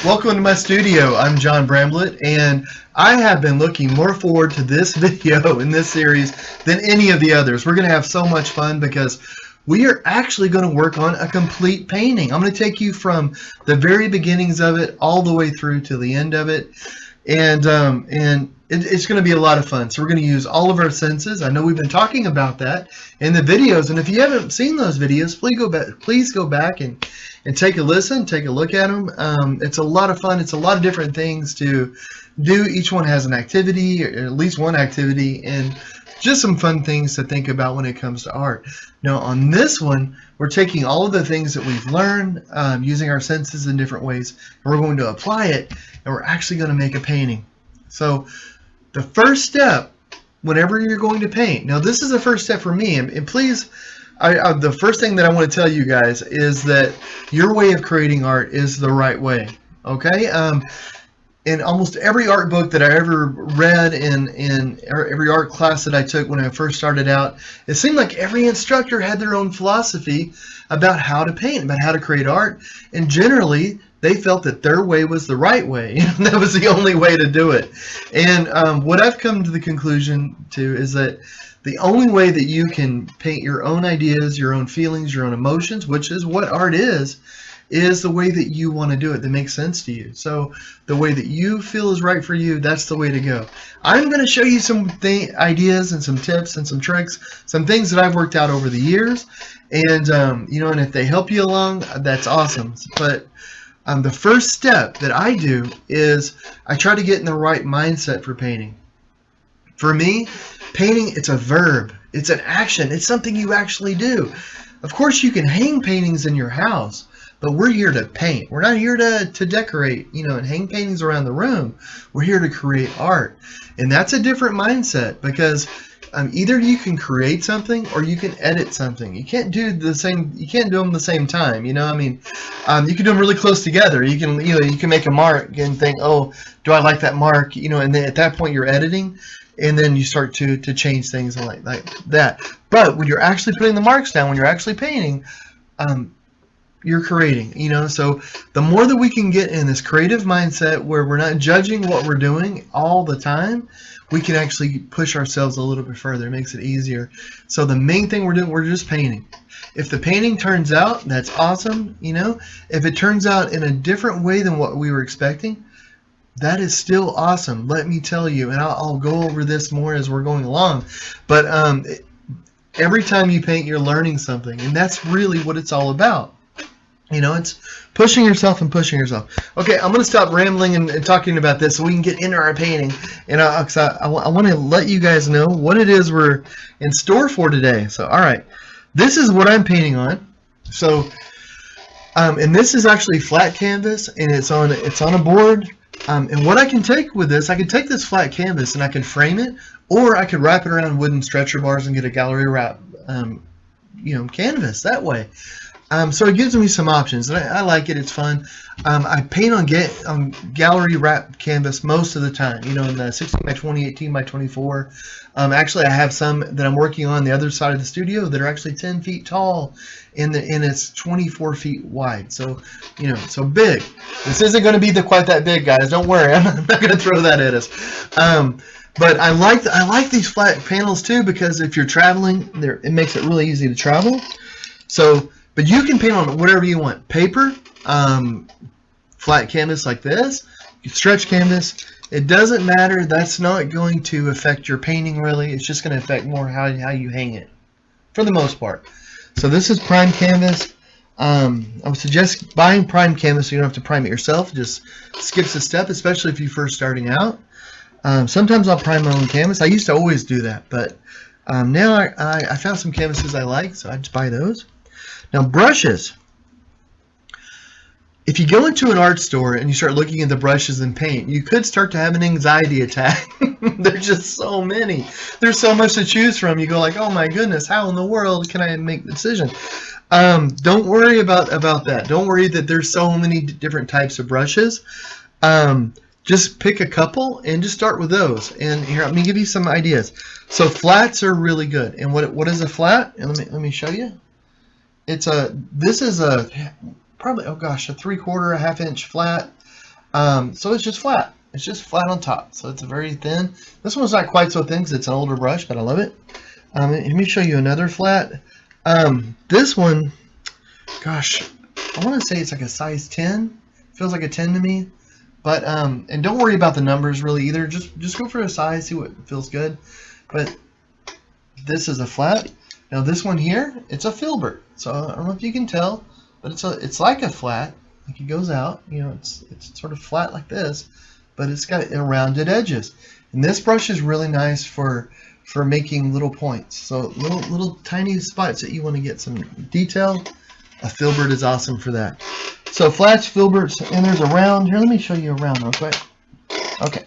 Welcome to my studio. I'm John Bramblitt, and I have been looking more forward to this video in this series than any of the others. We're going to have so much fun because we are actually going to work on a complete painting. I'm going to take you from the very beginnings of it all the way through to the end of it, and it's going to be a lot of fun. So we're going to use all of our senses. I know we've been talking about that in the videos, and if you haven't seen those videos, please go back and take a listen, take a look at them. It's a lot of fun. It's a lot of different things to do. Each one has an activity, or at least one activity, and just some fun things to think about when it comes to art. Now on this one, we're taking all of the things that we've learned using our senses in different ways, and we're going to apply it, and we're actually going to make a painting. So the first step, whenever you're going to paint, now this is the first step for me, and please, the first thing that I want to tell you guys is that your way of creating art is the right way. Okay? In almost every art book that I ever read, in every art class that I took when I first started out, it seemed like every instructor had their own philosophy about how to paint, about how to create art, and generally they felt that their way was the right way. That was the only way to do it. And what I've come to the conclusion to is that the only way that you can paint your own ideas, your own feelings, your own emotions, which is what art is the way that you want to do it, that makes sense to you. So the way that you feel is right for you, that's the way to go. I'm going to show you some ideas and some tips and some tricks, some things that I've worked out over the years, and and if they help you along, that's awesome. But the first step that I do is I try to get in the right mindset for painting. For me, painting, it's a verb, it's an action, it's something you actually do. Of course you can hang paintings in your house, but we're here to paint. We're not here to decorate, and hang paintings around the room. We're here to create art. And that's a different mindset, because either you can create something or you can edit something. You can't do them the same time. You can do them really close together. You can make a mark and think, oh, do I like that mark? And then at that point you're editing, and then you start to change things like that. But when you're actually putting the marks down, when you're actually painting, you're creating. So the more that we can get in this creative mindset where we're not judging what we're doing all the time, we can actually push ourselves a little bit further. It makes it easier. So the main thing we're doing, we're just painting. If the painting turns out, that's awesome. If it turns out in a different way than what we were expecting, that is still awesome, let me tell you. And I'll go over this more as we're going along. But every time you paint, you're learning something, and that's really what it's all about. It's pushing yourself and pushing yourself. Okay, I'm going to stop rambling and talking about this so we can get into our painting. And I want to let you guys know what it is we're in store for today. So, all right, this is what I'm painting on. So, and this is actually flat canvas, and it's on a board. And what I can take with this, I can take this flat canvas and I can frame it, or I could wrap it around wooden stretcher bars and get a gallery wrap, canvas that way. So it gives me some options, and I like it. It's fun. I paint on gallery wrap canvas most of the time. In the 16 by 20, 18 by 24. Actually, I have some that I'm working on the other side of the studio that are actually 10 feet tall, and it's 24 feet wide. So, so big. This isn't going to be quite that big, guys. Don't worry. I'm not going to throw that at us. But I like these flat panels too, because if you're traveling, it makes it really easy to travel. So. But you can paint on whatever you want. Paper, flat canvas like this, stretch canvas. It doesn't matter. That's not going to affect your painting really. It's just going to affect more how you hang it, for the most part. So this is prime canvas. I would suggest buying prime canvas so you don't have to prime it yourself. It just skips a step, especially if you're first starting out. Sometimes I'll prime my own canvas. I used to always do that, but now I found some canvases I like, so I just buy those. Now brushes, if you go into an art store and you start looking at the brushes and paint, you could start to have an anxiety attack. There's just so many. There's so much to choose from. You go like, oh my goodness, how in the world can I make the decision? Don't worry about that. Don't worry that there's so many different types of brushes. Just pick a couple and just start with those. And here, let me give you some ideas. So flats are really good. And what is a flat? And let me show you. This is a probably, oh gosh, a 3/4, a 1/2 inch flat. So it's just flat. It's just flat on top. So it's very thin. This one's not quite so thin because it's an older brush, but I love it. Let me show you another flat. This one, gosh, I want to say it's like a size 10. Feels like a 10 to me. But and don't worry about the numbers really either. Just go for a size, see what feels good. But this is a flat. Now this one here, it's a Filbert. So I don't know if you can tell, but it's like a flat. Like it goes out. You know, it's sort of flat like this, but it's got rounded edges. And this brush is really nice for making little points. So little tiny spots that you want to get some detail. A Filbert is awesome for that. So flats, Filberts, and there's a round. Here, let me show you a round real quick. Okay.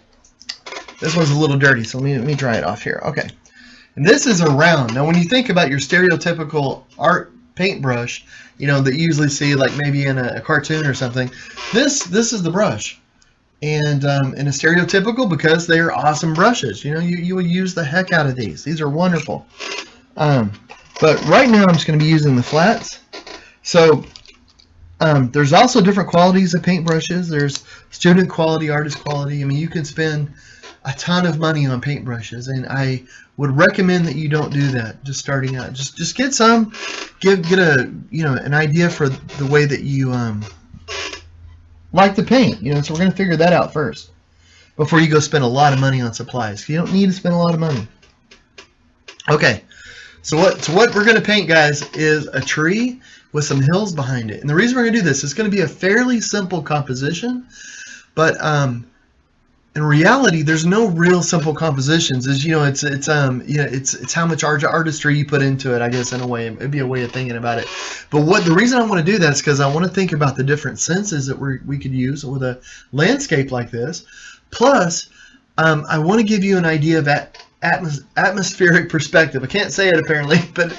This one's a little dirty, so let me dry it off here. Okay. And this is a round. Now, when you think about your stereotypical art paintbrush, you know, that you usually see like maybe in a cartoon or something, this is the brush. And in a stereotypical, because they are awesome brushes. You know, you would use the heck out of these. These are wonderful. But right now, I'm just going to be using the flats. So there's also different qualities of paintbrushes. There's student quality, artist quality. I mean, you can spend a ton of money on paintbrushes, and I would recommend that you don't do that just starting out. Just get some, get a an idea for the way that you like to paint. You know, so we're going to figure that out first before you go spend a lot of money on supplies. You don't need to spend a lot of money. Okay, so what we're going to paint, guys, is a tree with some hills behind it. And the reason we're going to do this is going to be a fairly simple composition, but in reality, there's no real simple compositions. As you know, it's how much artistry you put into it. I guess in a way, it'd be a way of thinking about it. But the reason I want to do that is because I want to think about the different senses that we could use with a landscape like this. Plus, I want to give you an idea of atmospheric perspective. I can't say it apparently, but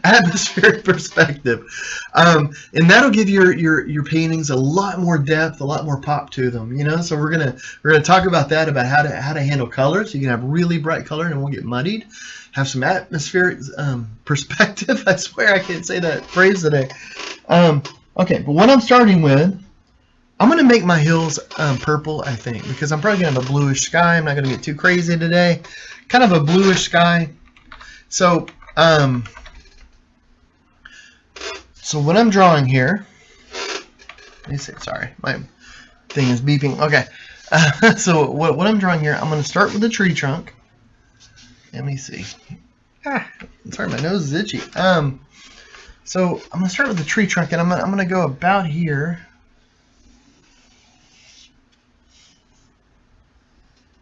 atmospheric perspective, and that'll give your paintings a lot more depth, a lot more pop to them. You know, so we're gonna talk about that, about how to handle colors. You can have really bright color and it won't get muddied. Have some atmospheric perspective. I swear I can't say that phrase today. Okay, but what I'm starting with, I'm gonna make my hills purple, I think, because I'm probably gonna have a bluish sky. I'm not gonna get too crazy today. Kind of a bluish sky. So So what I'm drawing here, let me see, sorry, my thing is beeping. Okay, so what I'm drawing here, I'm going to start with the tree trunk. Let me see. Sorry, my nose is itchy. So I'm going to start with the tree trunk, and I'm going to go about here.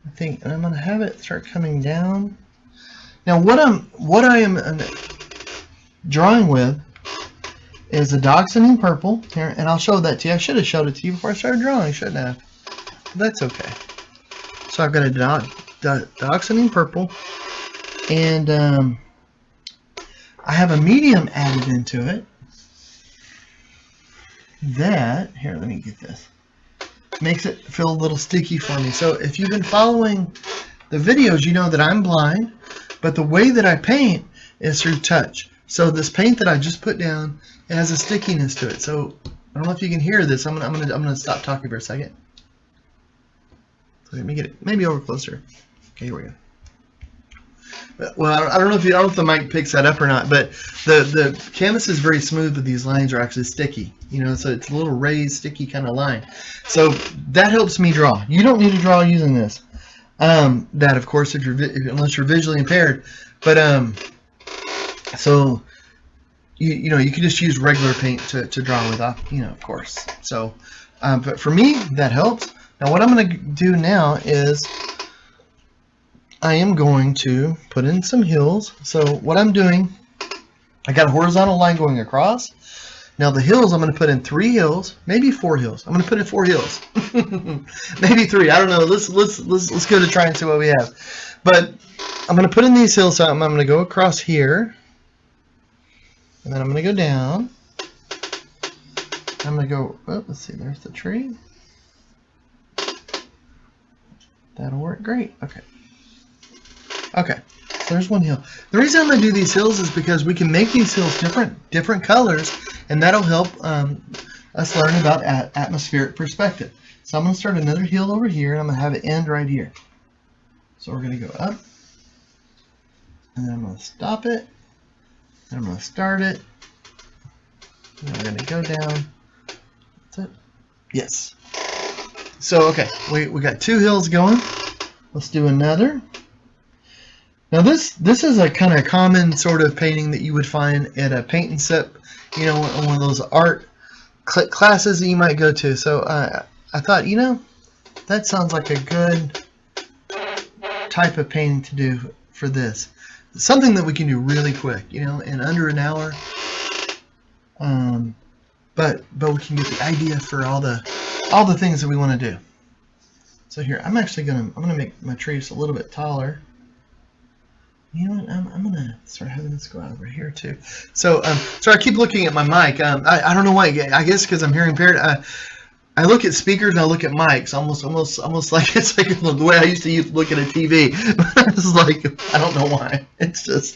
I think, and I'm going to have it start coming down. Now, what I am drawing with is a dioxazine purple here, and I'll show that to you. I should have showed it to you before I started drawing, shouldn't I have? But that's okay. So I've got a dioxazine purple, and I have a medium added into it. That, here, let me get this, makes it feel a little sticky for me. So if you've been following the videos, you know that I'm blind, but the way that I paint is through touch. So this paint that I just put down, it has a stickiness to it. So I don't know if you can hear this. I'm gonna stop talking for a second. So let me get it maybe over closer. Okay, here we go. Well, I don't know if the mic picks that up or not, but the canvas is very smooth, but these lines are actually sticky. You know, so it's a little raised, sticky kind of line. So that helps me draw. You don't need to draw using this. That, of course, unless you're visually impaired. But so you know, you can just use regular paint to draw with, you know, of course. So, but for me, that helps. Now, what I'm going to do now is I am going to put in some hills. So what I'm doing, I got a horizontal line going across. Now the hills, I'm going to put in 3 hills, maybe 4 hills. I'm going to put in 4 hills, maybe 3. I don't know. Let's go to try and see what we have. But I'm going to put in these hills. So I'm going to go across here, and then I'm going to go down. I'm going to go. Oh, let's see. There's the tree. That'll work great. Okay. Okay, so there's one hill. The reason I'm going to do these hills is because we can make these hills different colors, and that'll help us learn about atmospheric perspective. So I'm going to start another hill over here, and I'm going to have it end right here. So we're going to go up, and then I'm going to stop it, and I'm going to start it, and then we're going to go down. That's it. Yes. So, okay, we got 2 hills going. Let's do another. Now this is a kind of common sort of painting that you would find at a paint and sip, you know, one of those art classes that you might go to. So I thought, you know, that sounds like a good type of painting to do for this. Something that we can do really quick, you know, in under an hour. But we can get the idea for all the things that we want to do. So here, I'm gonna make my tree just a little bit taller. You know what? I'm gonna start having this go out over here too. So sorry, I keep looking at my mic. I don't know why. I guess because I'm hearing impaired. I look at speakers and I look at mics, almost like it's like the way I used to look at a TV. It's like I don't know why. It's just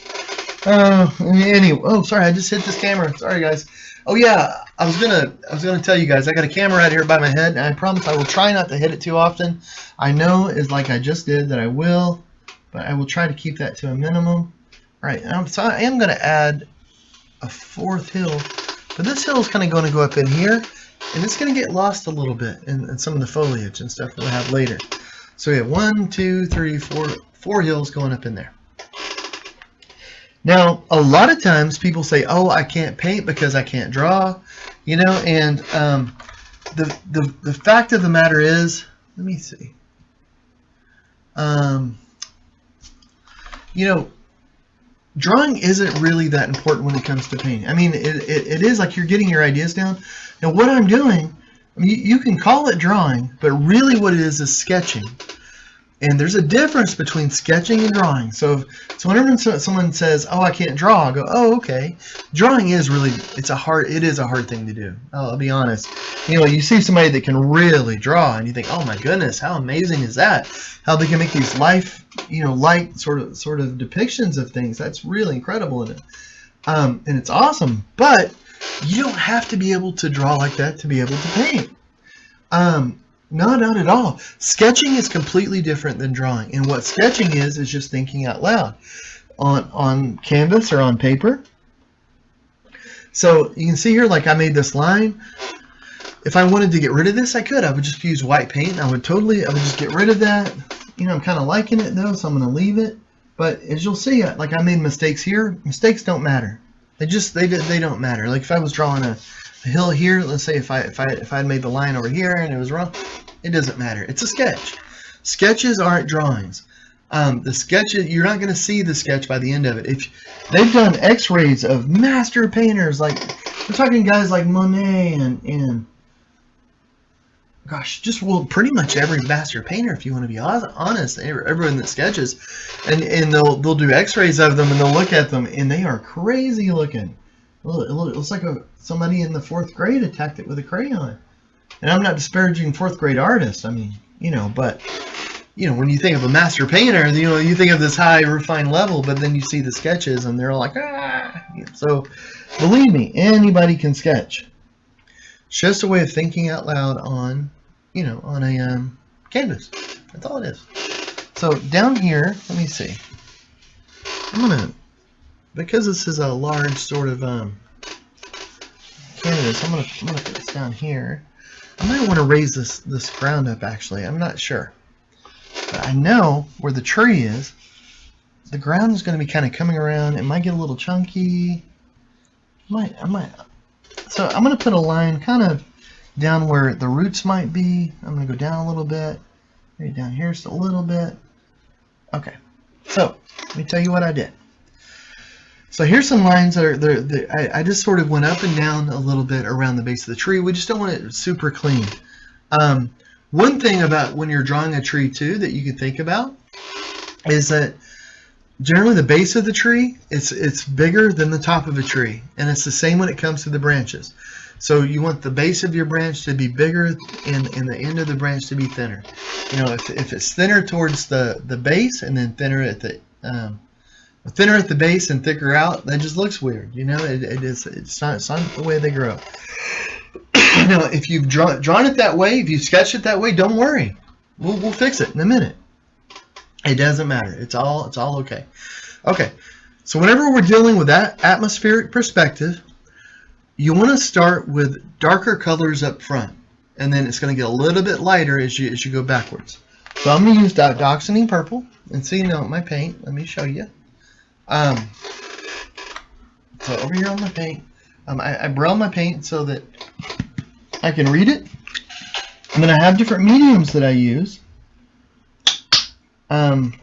anyway. Oh, sorry, I just hit this camera. Sorry, guys. Oh yeah, I was gonna tell you guys I got a camera right here by my head, and I promise I will try not to hit it too often. I know it's like I just did that I will, but I will try to keep that to a minimum. All right, so I am gonna add a 4th hill, but this hill is kind of going to go up in here, and it's going to get lost a little bit in some of the foliage and stuff that we'll have later. So we have 1, 2, 3, 4 hills going up in there. Now, a lot of times people say, "Oh, I can't paint because I can't draw," you know. And the fact of the matter is, let me see. You know, drawing isn't really that important when it comes to painting. I mean, it is like you're getting your ideas down. Now, what I'm doing, I mean, you can call it drawing, but really what it is sketching. And there's a difference between sketching and drawing. So whenever someone says, "Oh, I can't draw," I go, "Oh, okay." Drawing is really, it is a hard thing to do. I'll be honest. You know, you see somebody that can really draw, and you think, "Oh my goodness, how amazing is that? How they can make these life, you know, light sort of depictions of things. That's really incredible in it." And it's awesome. But you don't have to be able to draw like that to be able to paint. No, not at all. Sketching is completely different than drawing. And what sketching is just thinking out loud on canvas or on paper. So you can see here, like I made this line. If I wanted to get rid of this, I could. I would just use white paint. I would just get rid of that. You know, I'm kind of liking it though, so I'm going to leave it. But as you'll see, like I made mistakes here. Mistakes don't matter. They don't matter. Like if I was drawing a hill here, let's say if I had made the line over here and it was wrong, it doesn't matter. It's a sketch. Sketches aren't drawings. The sketches, you're not going to see the sketch by the end of it. If they've done X-rays of master painters, like we're talking guys like Monet and gosh, just pretty much every master painter, if you want to be honest, everyone that sketches, and they'll do X-rays of them and they'll look at them and they are crazy looking. It looks like somebody in the 4th grade attacked it with a crayon. And I'm not disparaging 4th grade artists. I mean, you know, but you know, when you think of a master painter, you know, you think of this high refined level, but then you see the sketches and they're all like, ah. So believe me, anybody can sketch. It's just a way of thinking out loud on, you know, on a canvas. That's all it is. So down here, let me see. I'm gonna, because this is a large sort of canvas, I'm gonna put this down here. I might want to raise this ground up. Actually, I'm not sure, but I know where the tree is. The ground is going to be kind of coming around. It might get a little chunky. I might. So I'm going to put a line kind of down where the roots might be. I'm going to go down a little bit. Maybe down here just a little bit. Okay. So let me tell you what I did. So here's some lines that are I just sort of went up and down a little bit around the base of the tree. We just don't want it super clean. One thing about when you're drawing a tree too that you can think about is that generally the base of the tree, it's bigger than the top of a tree, and it's the same when it comes to the branches. So you want the base of your branch to be bigger and the end of the branch to be thinner. You know, if it's thinner towards the base and then thinner at the base and thicker out, that just looks weird. You know, it's not the way they grow. Now, if you've drawn it that way, if you sketched it that way, don't worry. We'll fix it in a minute. It doesn't matter. It's all okay. Okay. So whenever we're dealing with that atmospheric perspective, you want to start with darker colors up front, and then it's going to get a little bit lighter as you go backwards. So I'm going to use Dioxazine purple, and so you know my paint. Let me show you. So over here on my paint, I brown my paint so that I can read it. And then I have different mediums that I use. And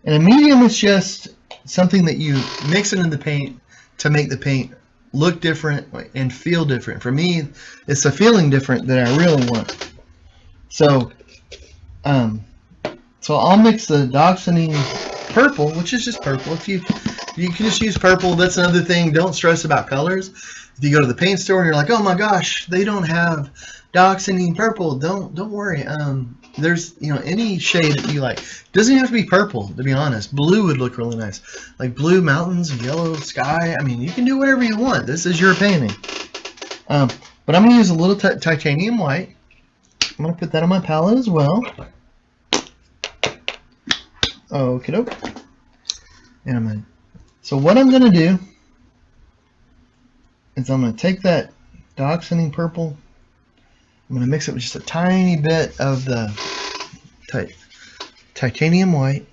a medium is just something that you mix it in the paint to make the paint look different and feel different. For me, it's the feeling different that I really want. So I'll mix the Dioxazine purple, which is just purple. If you can just use purple. That's another thing. Don't stress about colors. If you go to the paint store and you're like, oh my gosh, they don't have Dioxazine purple, don't worry. There's any shade that you like. It doesn't have to be purple, to be honest. Blue would look really nice, like blue mountains, yellow sky. I mean, you can do whatever you want. This is your painting. But I'm going to use a little titanium white. I'm going to put that on my palette as well. Okie doke. And so what I'm going to do is I'm going to take that Dioxazine purple. I'm going to mix it with just a tiny bit of the titanium white.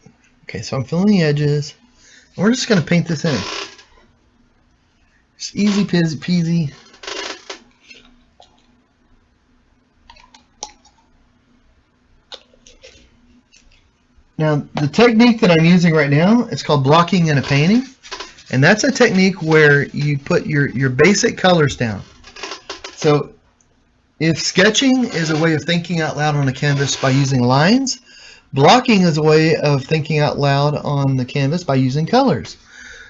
Okay, so I'm filling the edges. And we're just going to paint this in. Just easy peasy. Now, the technique that I'm using right now, it's called blocking in a painting. And that's a technique where you put your basic colors down. So if sketching is a way of thinking out loud on a canvas by using lines, blocking is a way of thinking out loud on the canvas by using colors.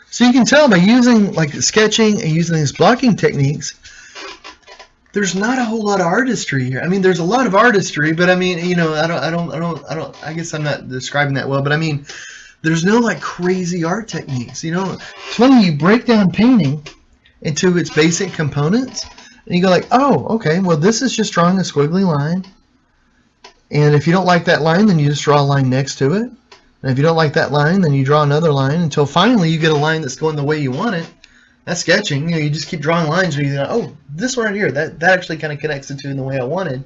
So you can tell by using like sketching and using these blocking techniques, there's not a whole lot of artistry here. I mean, there's a lot of artistry, but I mean, I guess I'm not describing that well, but I mean, there's no like crazy art techniques. It's funny, you break down painting into its basic components. And you go like, oh, okay, well, this is just drawing a squiggly line. And if you don't like that line, then you just draw a line next to it. And if you don't like that line, then you draw another line until finally you get a line that's going the way you want it. That's sketching. You just keep drawing lines where you go, oh, this one right here, that actually kind of connects it to in the way I wanted.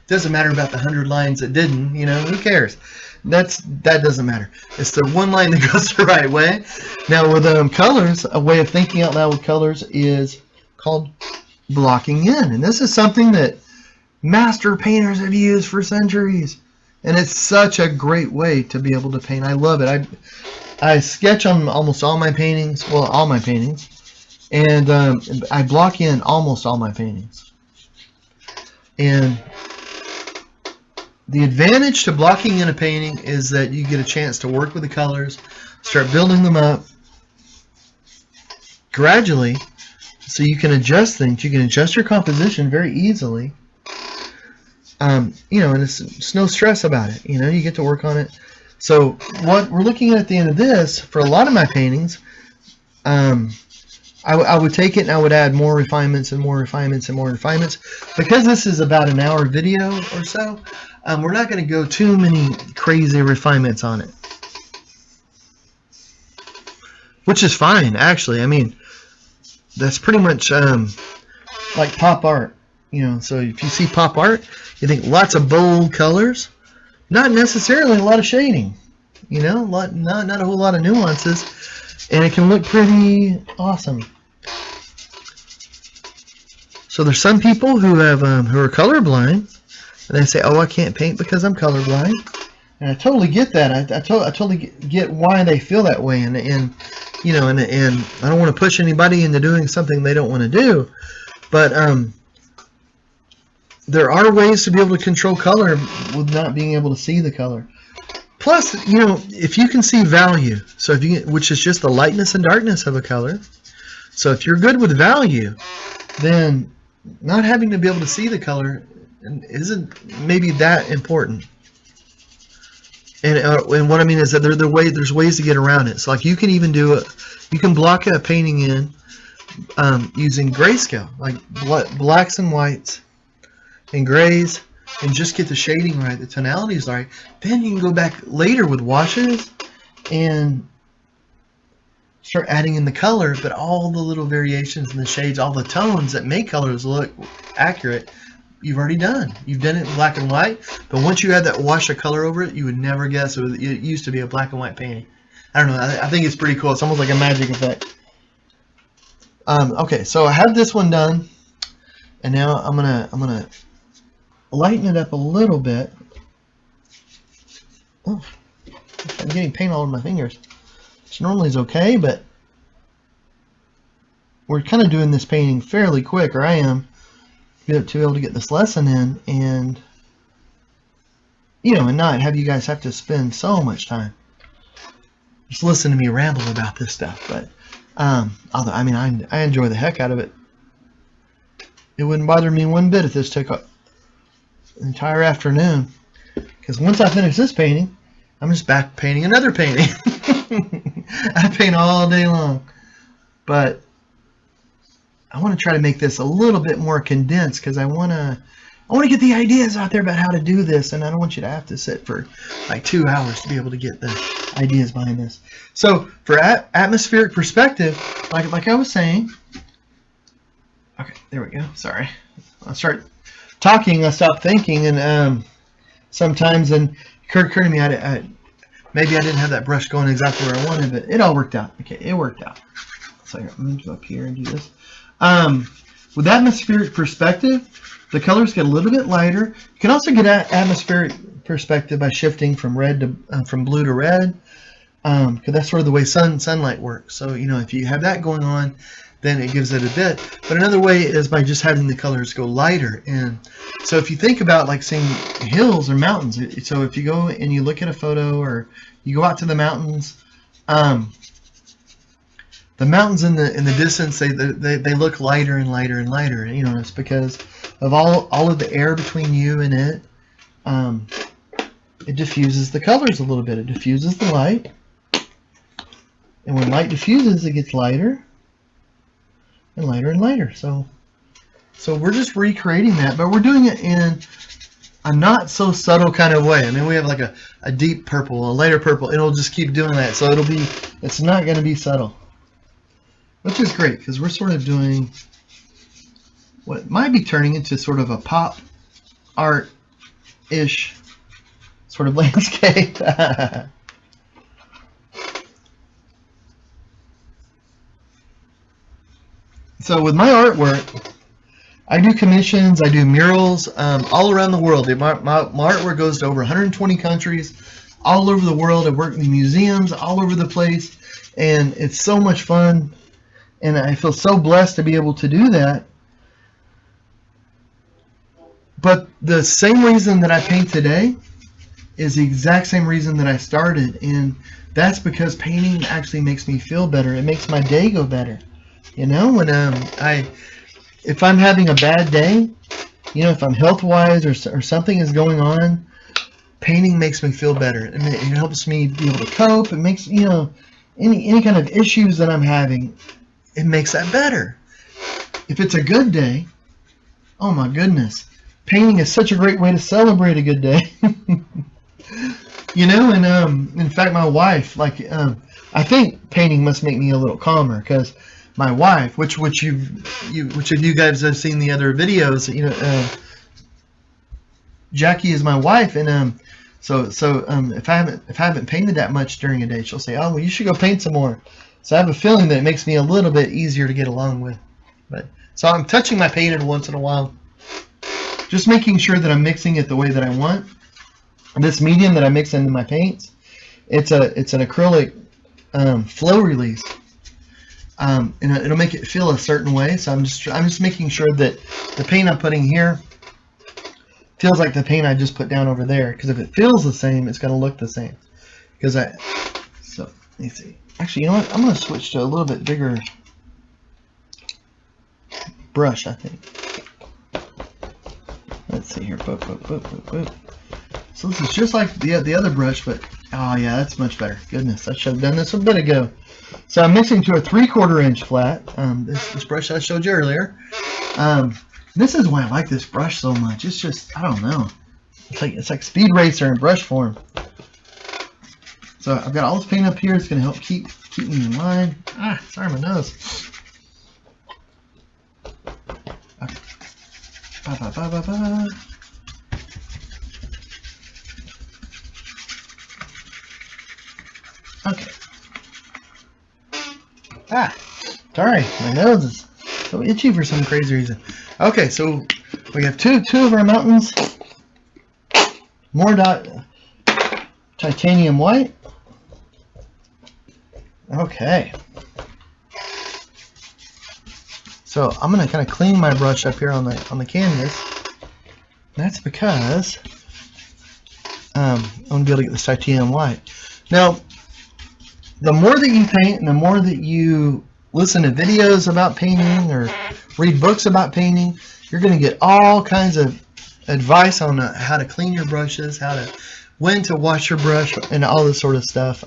Doesn't matter about the 100 lines that didn't, who cares? That doesn't matter. It's the one line that goes the right way. Now with colors, a way of thinking out loud with colors is called blocking in, and this is something that master painters have used for centuries, and it's such a great way to be able to paint. I love it. I sketch on almost all my paintings, well, all my paintings, and I block in almost all my paintings. And the advantage to blocking in a painting is that you get a chance to work with the colors, start building them up gradually. So you can adjust things. You can adjust your composition very easily. And it's no stress about it. You get to work on it. So what we're looking at the end of this, for a lot of my paintings, I would take it and I would add more refinements and more refinements and more refinements. Because this is about an hour video or so, we're not going to go too many crazy refinements on it. Which is fine, actually. I mean, that's pretty much like pop art. So if you see pop art, you think lots of bold colors, not necessarily a lot of shading, not a whole lot of nuances, and it can look pretty awesome. So there's some people who are colorblind, and they say, oh, I can't paint because I'm colorblind, and I totally get that. I totally get why they feel that way, and and I don't want to push anybody into doing something they don't want to do, but there are ways to be able to control color with not being able to see the color. Plus, if you can see value, so which is just the lightness and darkness of a color. So if you're good with value, then not having to be able to see the color isn't maybe that important. And what I mean is that there's ways to get around it. So like you can even you can block a painting in using grayscale, like blacks and whites and grays, and just get the shading right, the tonalities right. Then you can go back later with washes and start adding in the color, but all the little variations in the shades, all the tones that make colors look accurate, you've already done. You've done it in black and white, but once you add that wash of color over it, you would never guess it used to be a black and white painting. I don't know. I think it's pretty cool. It's almost like a magic effect. Okay, so I have this one done, and now I'm gonna lighten it up a little bit. Oh, I'm getting paint all over my fingers, which normally is okay, but we're kind of doing this painting fairly quick, or I am, to be able to get this lesson in, and and not have you guys have to spend so much time just listen to me ramble about this stuff. But although I mean I enjoy the heck out of it. It wouldn't bother me one bit if this took an entire afternoon, because once I finish this painting, I'm just back painting another painting. I paint all day long, but I want to try to make this a little bit more condensed, because I want to get the ideas out there about how to do this, and I don't want you to have to sit for like 2 hours to be able to get the ideas behind this. So for atmospheric perspective, like I was saying, okay, there we go. Sorry, I'll start talking, I stop thinking, and sometimes and occurred to me maybe I didn't have that brush going exactly where I wanted, but it all worked out. Okay, it worked out. So I'm going to go up here and do this. With atmospheric perspective, the colors get a little bit lighter. You can also get atmospheric perspective by shifting from blue to red, because that's sort of the way sunlight works. So if you have that going on, then it gives it a bit. But another way is by just having the colors go lighter. And so if you think about like seeing hills or mountains, so if you go and you look at a photo, or you go out to the mountains, the mountains in the distance, they look lighter and lighter and lighter. And it's because of all of the air between you and it. It diffuses the colors a little bit. It diffuses the light, and when light diffuses, it gets lighter and lighter and lighter. So we're just recreating that, but we're doing it in a not so subtle kind of way. I mean, we have like a deep purple, a lighter purple. It'll just keep doing that. So it's not going to be subtle, which is great, because we're sort of doing what might be turning into sort of a pop art-ish sort of landscape. So with my artwork, I do commissions, I do murals all around the world. My artwork goes to over 120 countries, all over the world. I work in museums all over the place, and it's so much fun, and I feel so blessed to be able to do that. But the same reason that I paint today is the exact same reason that I started, and that's because painting actually makes me feel better. It makes my day go better. When if I'm having a bad day, if I'm health-wise or something is going on, painting makes me feel better. It helps me be able to cope. It makes, any kind of issues that I'm having, it makes that better. If it's a good day, oh my goodness, painting is such a great way to celebrate a good day. In fact, my wife, I think painting must make me a little calmer, because my wife, which of you guys have seen the other videos, Jackie is my wife, and so if I haven't painted that much during a day, she'll say, "Oh, well, you should go paint some more." So I have a feeling that it makes me a little bit easier to get along with. But so I'm touching my painted once in a while, just making sure that I'm mixing it the way that I want. This medium that I mix into my paints, it's an acrylic flow release. And it'll make it feel a certain way. So I'm just making sure that the paint I'm putting here feels like the paint I just put down over there. Because if it feels the same, it's going to look the same. So let me see. Actually, you know what? I'm going to switch to a little bit bigger brush, I think. Let's see here. Boop, boop, boop, boop, boop. So this is just like the other brush, but Oh yeah, that's much better. Goodness, I should have done this a bit ago. So I'm mixing to a 3/4 inch flat. This brush I showed you earlier. This is why I like this brush so much. It's just, I don't know. It's like Speed Racer in brush form. So I've got all this paint up here. It's going to help keep me in line. Ah, sorry, my nose. Okay. Ba, ba, ba, ba, ba. Okay. Ah, sorry, my nose is so itchy for some crazy reason. Okay, so we have two of our mountains. More titanium white. Okay. So I'm gonna kind of clean my brush up here on the canvas. That's because I'm gonna be able to get this titanium white. Now, the more that you paint and the more that you listen to videos about painting or read books about painting, you're going to get all kinds of advice on how to clean your brushes, when to wash your brush, and all this sort of stuff.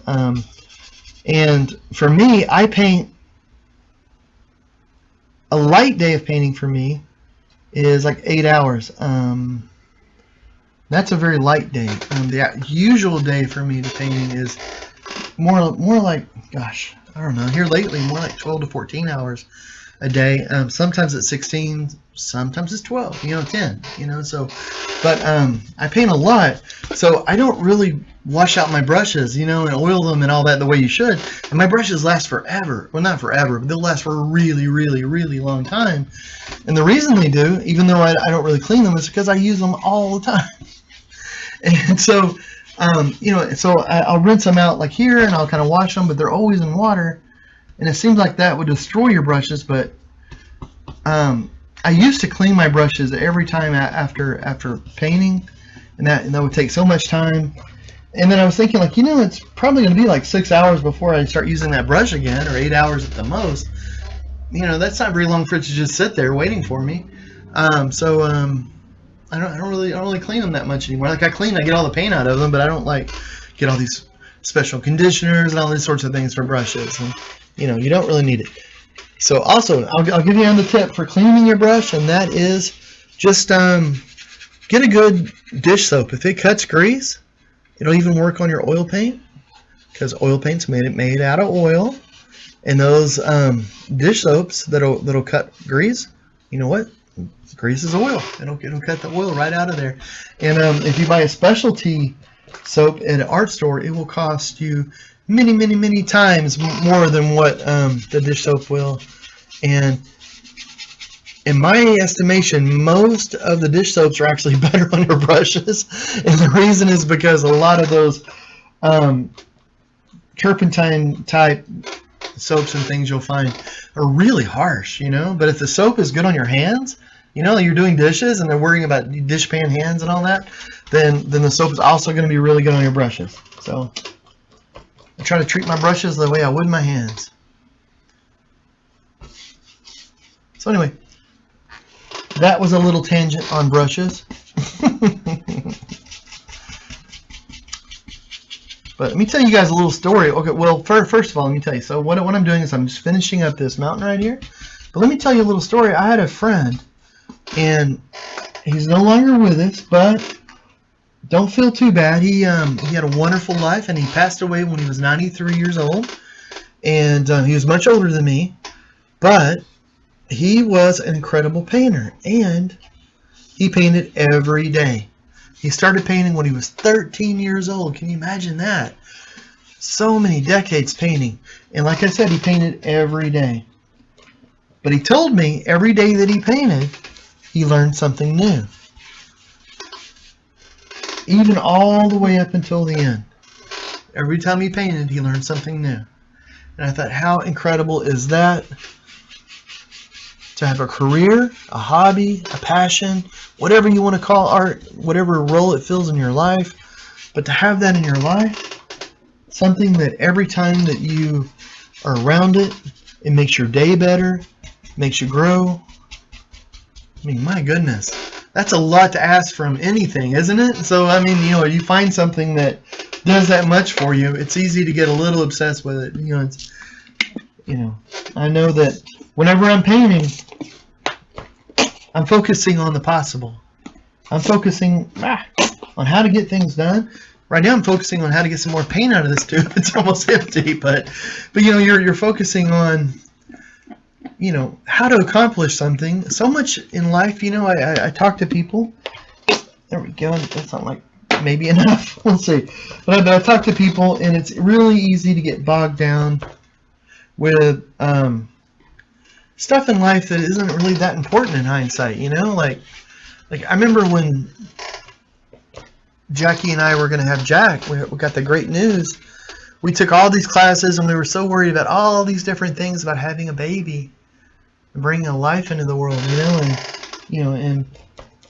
And for me, I paint, a light day of painting for me is like 8 hours. That's a very light day. The usual day for me to painting is more like, gosh, I don't know, here lately more like 12 to 14 hours a day. Sometimes it's 16, sometimes it's 12, 10, so, but I paint a lot, so I don't really wash out my brushes, and oil them and all that the way you should. And my brushes last forever. Well, not forever, but they'll last for a really, really, really long time. And the reason they do, even though I don't really clean them, is because I use them all the time. And so so I'll rinse them out like here, and I'll kind of wash them, but they're always in water, and it seems like that would destroy your brushes. But I used to clean my brushes every time after painting, and that would take so much time. And then I was thinking, like, it's probably going to be like 6 hours before I start using that brush again, or 8 hours at the most. That's not very long for it to just sit there waiting for me. I don't really clean them that much anymore. Like, I get all the paint out of them, but I don't like get all these special conditioners and all these sorts of things for brushes. And you don't really need it. So also, I'll give you another tip for cleaning your brush, and that is just get a good dish soap. If it cuts grease, it'll even work on your oil paint, because oil paint's made out of oil, and those dish soaps that'll cut grease. You know what? Grease is oil. It'll cut the oil right out of there. And if you buy a specialty soap at an art store, it will cost you many, many, many times more than what the dish soap will. And in my estimation, most of the dish soaps are actually better on your brushes. And the reason is because a lot of those turpentine type soaps and things you'll find are really harsh, But if the soap is good on your hands, you're doing dishes and they're worrying about dishpan hands and all that, then the soap is also going to be really good on your brushes. So I try to treat my brushes the way I would my hands. So anyway, that was a little tangent on brushes. But let me tell you guys a little story. Okay, well, first of all, let me tell you. So what I'm doing is I'm just finishing up this mountain right here. But let me tell you a little story. I had a friend, and he's no longer with us, but don't feel too bad. He had a wonderful life, and he passed away when he was 93 years old. And he was much older than me, but he was an incredible painter, and he painted every day. He started painting when he was 13 years old. Can you imagine that? So many decades painting. And like I said, he painted every day. But he told me every day that he painted, he learned something new. Even all the way up until the end. Every time he painted, he learned something new. And I thought, how incredible is that? To have a career, a hobby, a passion, whatever you want to call art, whatever role it fills in your life, but to have that in your life, something that every time that you are around it, it makes your day better, makes you grow. I mean, my goodness, that's a lot to ask from anything, isn't it? So, I mean, you find something that does that much for you. It's easy to get a little obsessed with it. I know that whenever I'm painting, I'm focusing on the possible. I'm focusing on how to get things done. Right now I'm focusing on how to get some more paint out of this tube. It's almost empty, but you're focusing on how to accomplish something. So much in life, I talk to people. There we go. That's not like maybe enough. Let's see. But I talk to people, and it's really easy to get bogged down with stuff in life that isn't really that important in hindsight. Like I remember when Jackie and I were going to have Jack. We got the great news. We took all these classes, and we were so worried about all these different things about having a baby and bringing a life into the world, and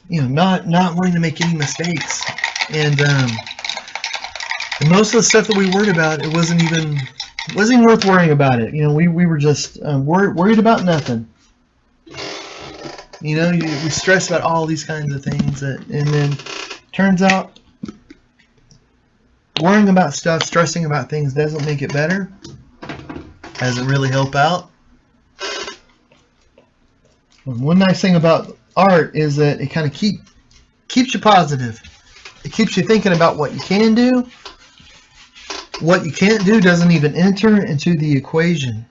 not wanting to make any mistakes. And most of the stuff that we worried about, it wasn't even worth worrying about it. We were just worried about nothing. We stress about all these kinds of things, and then turns out worrying about stuff, stressing about things doesn't make it better. Doesn't really help out. One nice thing about art is that it kind of keeps you positive. It keeps you thinking about what you can do. What you can't do doesn't even enter into the equation.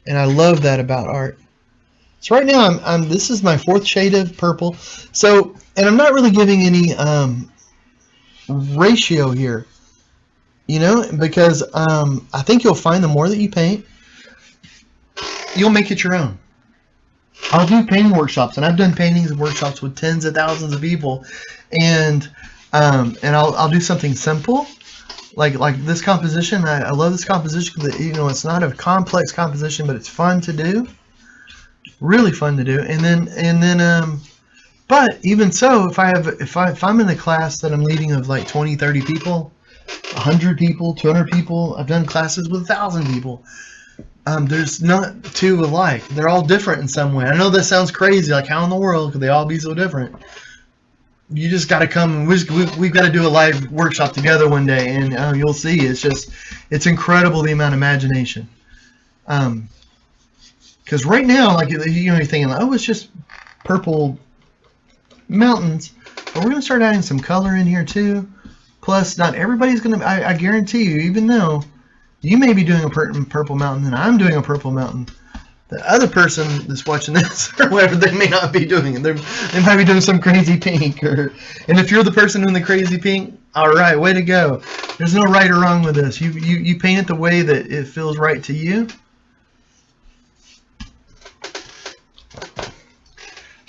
And I love that about art. So right now, this is my 4th shade of purple. So, and I'm not really giving any ratio here, because I think you'll find the more that you paint, you'll make it your own. I'll do painting workshops, and I've done paintings and workshops with tens of thousands of people, and I'll do something simple, like this composition. I love this composition because it's not a complex composition, but it's fun to do. Really fun to do. And then but even so, if I'm in a class that I'm leading of like 20, 30 people, 100 people, 200 people, I've done classes with 1,000 people. There's not two alike. They're all different in some way. I know that sounds crazy, like how in the world could they all be so different? You just got to come, and we've got to do a live workshop together one day, and you'll see. It's incredible the amount of imagination. Because right now, like you're thinking, oh, it's just purple mountains, but we're going to start adding some color in here too. Plus, not everybody's going to. I guarantee you, even though you may be doing a purple mountain and I'm doing a purple mountain, the other person that's watching this or whatever, they may not be doing it. They might be doing some crazy pink. And if you're the person doing the crazy pink, all right, way to go. There's no right or wrong with this. You paint it the way that it feels right to you.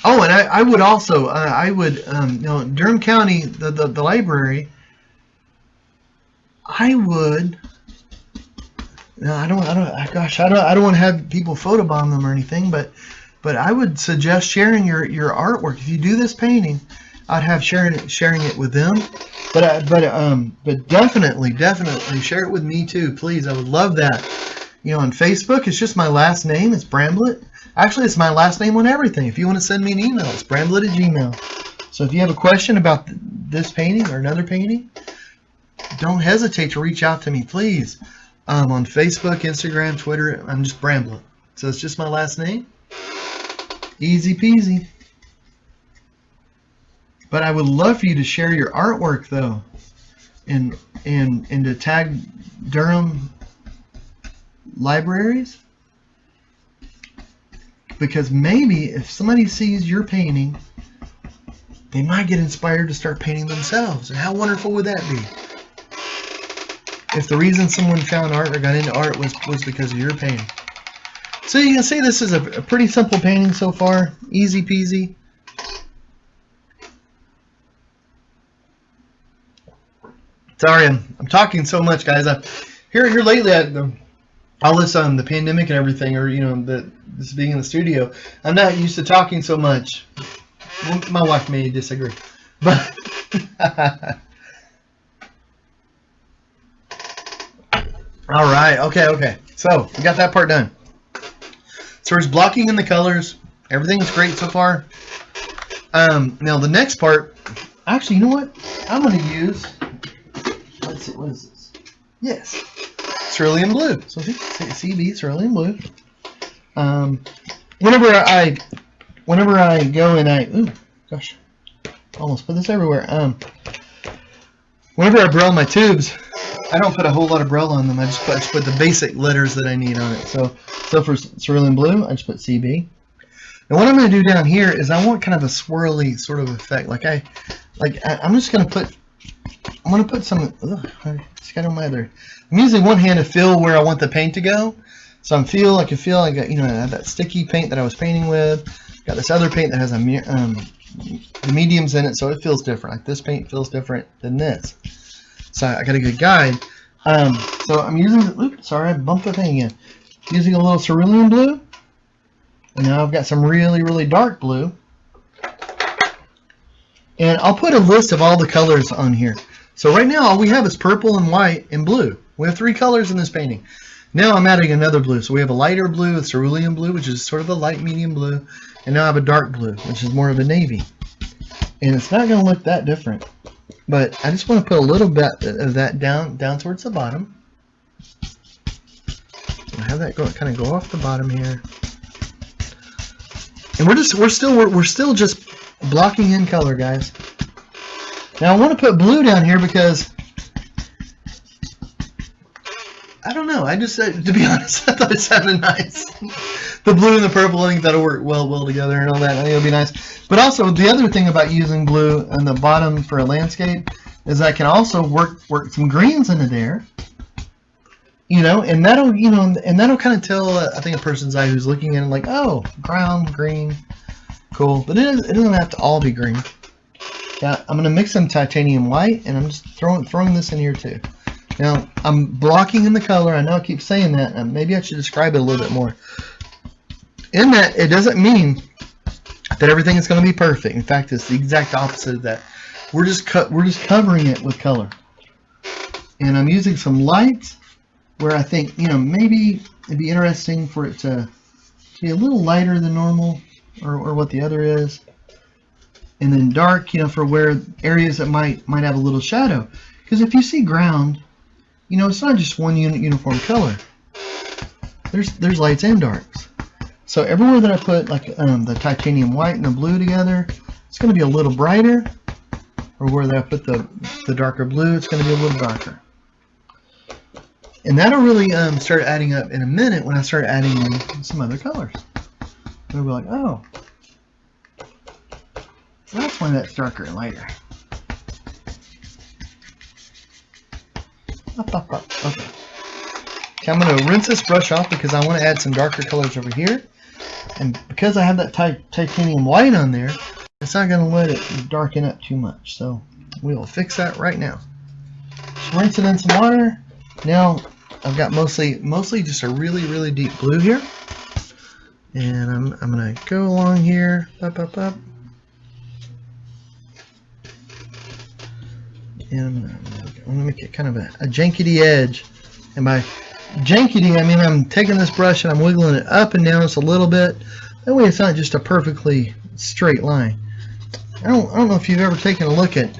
Oh, and I would also, Durham County, the library, I would. No, I don't want to have people photobomb them or anything, but I would suggest sharing your artwork. If you do this painting, I'd have sharing it with them, but definitely share it with me too, please. I would love that. On Facebook, it's just my last name. It's Bramblitt. Actually, it's my last name on everything. If you want to send me an email, it's Bramblitt@gmail.com. So if you have a question about this painting or another painting, don't hesitate to reach out to me, please. On Facebook, Instagram, Twitter, I'm just Bramblitt. So it's just my last name. Easy peasy. But I would love for you to share your artwork though, and to tag Durham libraries, because maybe if somebody sees your painting, they might get inspired to start painting themselves. And how wonderful would that be? If the reason someone found art or got into art was because of your painting. So you can see this is a pretty simple painting so far. Easy peasy. Sorry, I'm talking so much, guys. Here lately, all this the pandemic and everything, or this being in the studio, I'm not used to talking so much. My wife may disagree, but all right, okay. So we got that part done. So there's blocking in the colors. Everything's great so far. Now the next part, actually, you know what? I'm going to use, let's see, what is this? Yes, Cerulean Blue. So CB, Cerulean Blue. Whenever I go and ooh, gosh, almost put this everywhere. Whenever I braille my tubes, I don't put a whole lot of braille on them. I just put the basic letters that I need on it. So for Cerulean Blue, I just put CB. And what I'm going to do down here is I want kind of a swirly sort of effect. I'm just going to put some. I just got on my other. I'm using one hand to feel where I want the paint to go. So I feel like I got, I have that sticky paint that I was painting with. Got this other paint that has the mediums in it, so it feels different. Like this paint feels different than this. So I got a good guide. So I'm using. Oops, sorry, I bumped the thing again. Using a little Cerulean Blue. And now I've got some really, really dark blue. And I'll put a list of all the colors on here. So right now all we have is purple and white and blue. We have 3 colors in this painting. Now I'm adding another blue. So we have a lighter blue, a Cerulean Blue, which is sort of a light medium blue. And now I have a dark blue, which is more of a navy. And it's not going to look that different. But I just want to put a little bit of that down towards the bottom. I have that kind of go off the bottom here. And we're still just blocking in color, guys. Now I want to put blue down here because I don't know. I just to be honest, I thought it sounded nice. The blue and the purple, I think that'll work well together and all that. I think it'll be nice. But also the other thing about using blue on the bottom for a landscape is I can also work some greens into there. And that'll kind of tell I think a person's eye who's looking at it like, oh, ground green, cool. But it doesn't have to all be green. Yeah, I'm gonna mix some titanium white, and I'm just throwing this in here too. Now I'm blocking in the color. I know I keep saying that. Maybe I should describe it a little bit more. In that, it doesn't mean that everything is going to be perfect. In fact, it's the exact opposite of that. We're just covering it with color, and I'm using some lights. Where I think, maybe it'd be interesting for it to be a little lighter than normal, or what the other is. And then dark, for where areas that might have a little shadow. Because if you see ground, it's not just one uniform color. There's lights and darks. So everywhere that I put the titanium white and the blue together, it's going to be a little brighter. Or where I put the darker blue, it's going to be a little darker. And that'll really start adding up in a minute when I start adding in some other colors. They'll be like, oh, so that's why that's darker and lighter. Up. Okay. I'm going to rinse this brush off because I want to add some darker colors over here. And because I have that titanium white on there, it's not going to let it darken up too much. So we will fix that right now. Just rinse it in some water. Now I've got mostly just a really, really deep blue here. And I'm going to go along here. Up. And I'm going to make it kind of a jankety edge. And by jankety, I mean I'm taking this brush and I'm wiggling it up and down just a little bit. That way it's not just a perfectly straight line. I don't know if you've ever taken a look at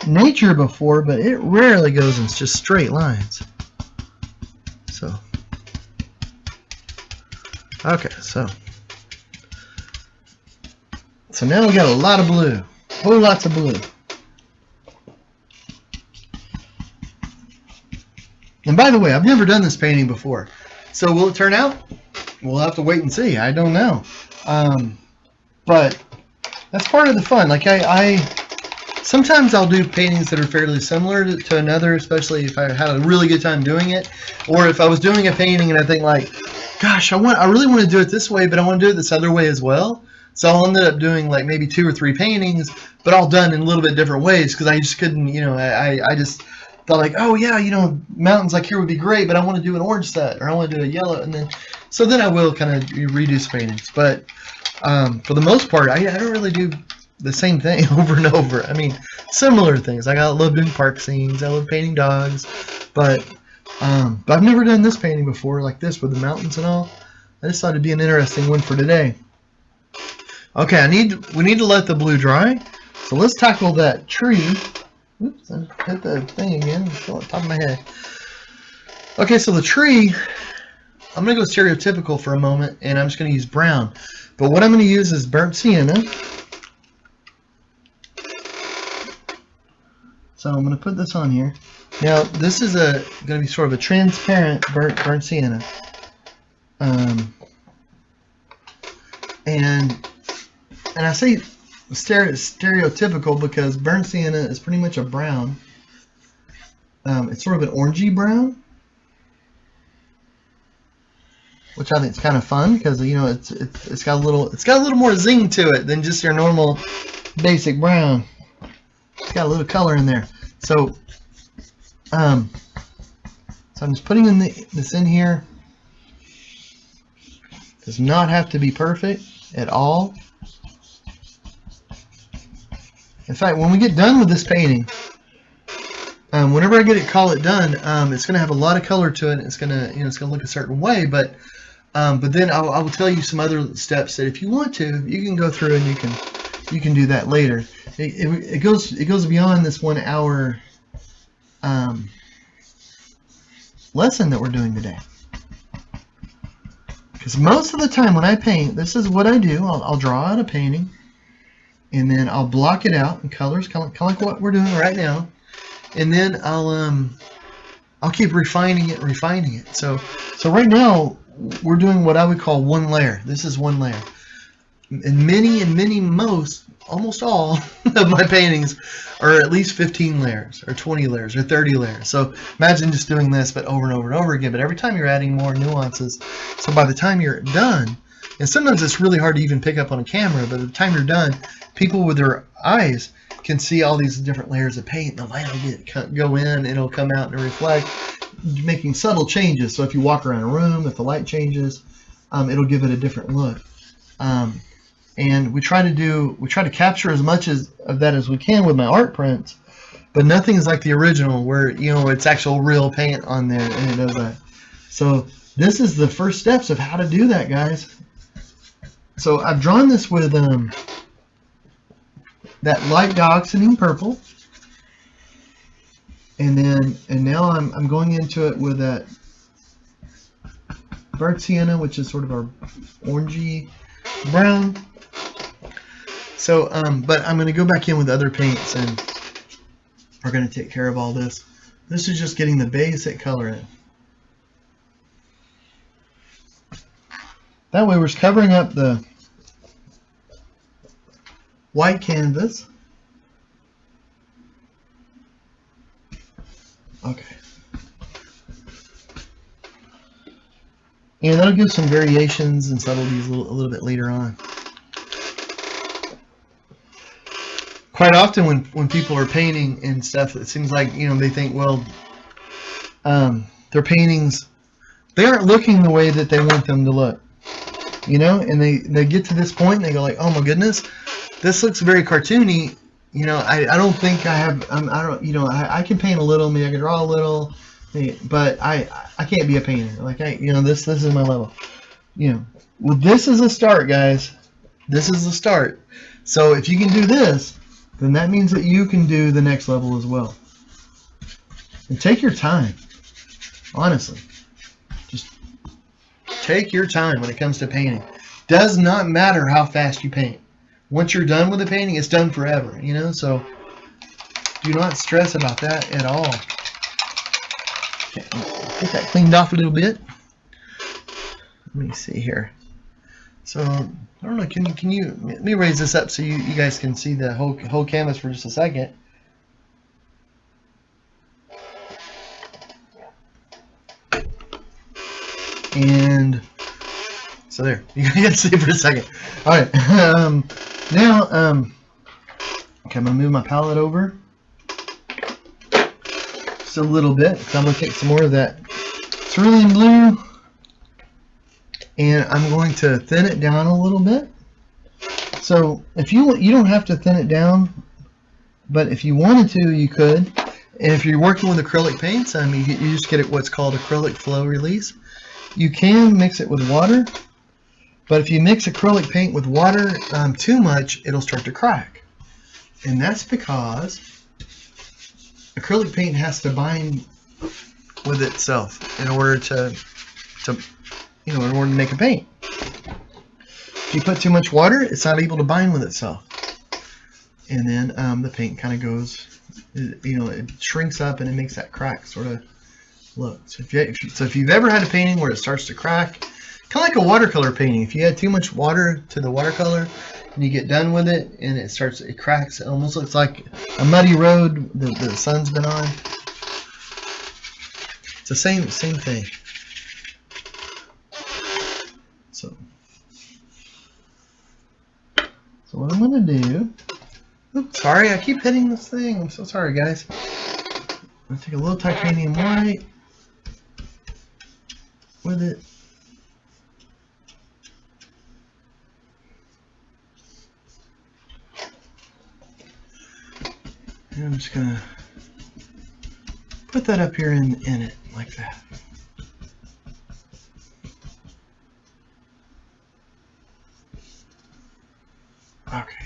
nature before, but it rarely goes in just straight lines. So, okay, so now we got a lot of blue, whole lots of blue. And by the way, I've never done this painting before, so will it turn out? We'll have to wait and see. I don't know, but that's part of the fun. Like sometimes I'll do paintings that are fairly similar to another, especially if I had a really good time doing it, or if I was doing a painting and I think like, gosh, I really want to do it this way, but I want to do it this other way as well. So I'll end up doing like maybe 2 or 3 paintings, but all done in a little bit different ways because I just couldn't, I just thought like, oh yeah, mountains like here would be great, but I want to do an orange set, or I want to do a yellow, and then I will kind of redo some paintings. But for the most part, I don't really do the same thing over and over. I mean, similar things. I love doing park scenes. I love painting dogs, but I've never done this painting before, like this with the mountains and all. I just thought it'd be an interesting one for today. Okay, we need to let the blue dry. So let's tackle that tree. Oops, I hit the thing again. It's on top of my head. Okay, so the tree, I'm going to go stereotypical for a moment, and I'm just going to use brown. But what I'm going to use is burnt sienna. So I'm going to put this on here. Now, this is going to be sort of a transparent burnt sienna. And I say stereotypical because burnt sienna is pretty much a brown. It's sort of an orangey brown, which I think is kind of fun because, you know, it's got a little more zing to it than just your normal basic brown. It's got a little color in there. So I'm just putting this in here. Does not have to be perfect at all. In fact, when we get done with this painting, whenever I call it done, it's going to have a lot of color to it. It's going to, you know, it's going to look a certain way. But then I will tell you some other steps that if you want to, you can go through and you can do that later. It goes beyond this 1 hour lesson that we're doing today. Because most of the time when I paint, this is what I do. I'll draw out a painting, and then I'll block it out in colors, kind of like what we're doing right now. And then I'll keep refining it. So right now we're doing what I would call one layer. This is one layer. And almost all of my paintings are at least 15 layers or 20 layers or 30 layers. So imagine just doing this but over and over and over again, but every time you're adding more nuances. So by the time you're done, and sometimes it's really hard to even pick up on a camera, but by the time you're done, people with their eyes can see all these different layers of paint. The light will go in, it'll come out and reflect, making subtle changes. So if you walk around a room, if the light changes, it'll give it a different look. And we try to capture as much of that as we can with my art prints, but nothing is like the original where, you know, it's actual real paint on there and it does that. So this is the first steps of how to do that, guys. So I've drawn this with that light dioxazine purple, and now I'm going into it with that burnt sienna, which is sort of our orangey brown. So, but I'm going to go back in with other paints, and we're going to take care of all this. This is just getting the basic color in. That way we're just covering up the white canvas. Okay. And that'll give some variations and subtleties a little bit later on. Quite often when people are painting and stuff, it seems like, you know, they think, well, their paintings, they aren't looking the way that they want them to look, you know, and they get to this point and they go like, oh my goodness, this looks very cartoony, you know. I don't think I have, I don't, you know, I can paint a little, maybe I can draw a little, but I can't be a painter. Like, you know, this is my level, you know. Well, this is a start, guys. This is the start. So if you can do this, then that means that you can do the next level as well. And take your time. Honestly. Just take your time when it comes to painting. Does not matter how fast you paint. Once you're done with the painting, it's done forever, you know, so do not stress about that at all. Okay, get that cleaned off a little bit. Let me see here. So I don't know, can you let me raise this up so you guys can see the whole canvas for just a second. And so there, you can see for a second. All right, now okay, I'm gonna move my palette over just a little bit. So I'm gonna take some more of that cerulean blue, and I'm going to thin it down a little bit. So if you don't have to thin it down, but if you wanted to, you could. And if you're working with acrylic paints, you just get what's called acrylic flow release. You can mix it with water, but if you mix acrylic paint with water too much, it'll start to crack. And that's because acrylic paint has to bind with itself in order to in order to make a paint. If you put too much water, it's not able to bind with itself. And then the paint kind of goes, it shrinks up and it makes that crack sort of look. So if you've ever had a painting where it starts to crack, kind of like a watercolor painting, if you add too much water to the watercolor and you get done with it and it cracks, it almost looks like a muddy road the sun's been on. It's the same thing. So what I'm going to do, oops, sorry, I keep hitting this thing. I'm so sorry, guys. I'm going to take a little titanium white with it. And I'm just going to put that up here in it like that. Okay.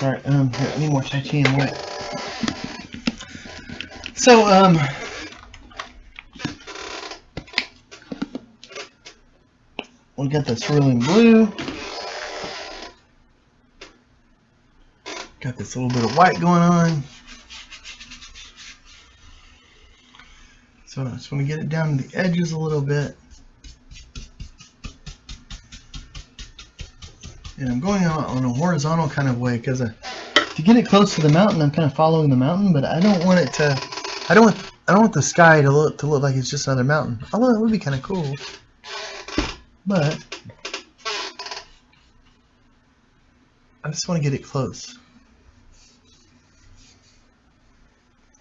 Alright, here, I need more titanium white. So, we got the Cerulean Blue. Got this little bit of white going on. So I just want to get it down to the edges a little bit. And I'm going on a horizontal kind of way because to get it close to the mountain, I'm kind of following the mountain, but I don't want it to. I don't want the sky to look like it's just another mountain. Although it would be kind of cool, but I just want to get it close,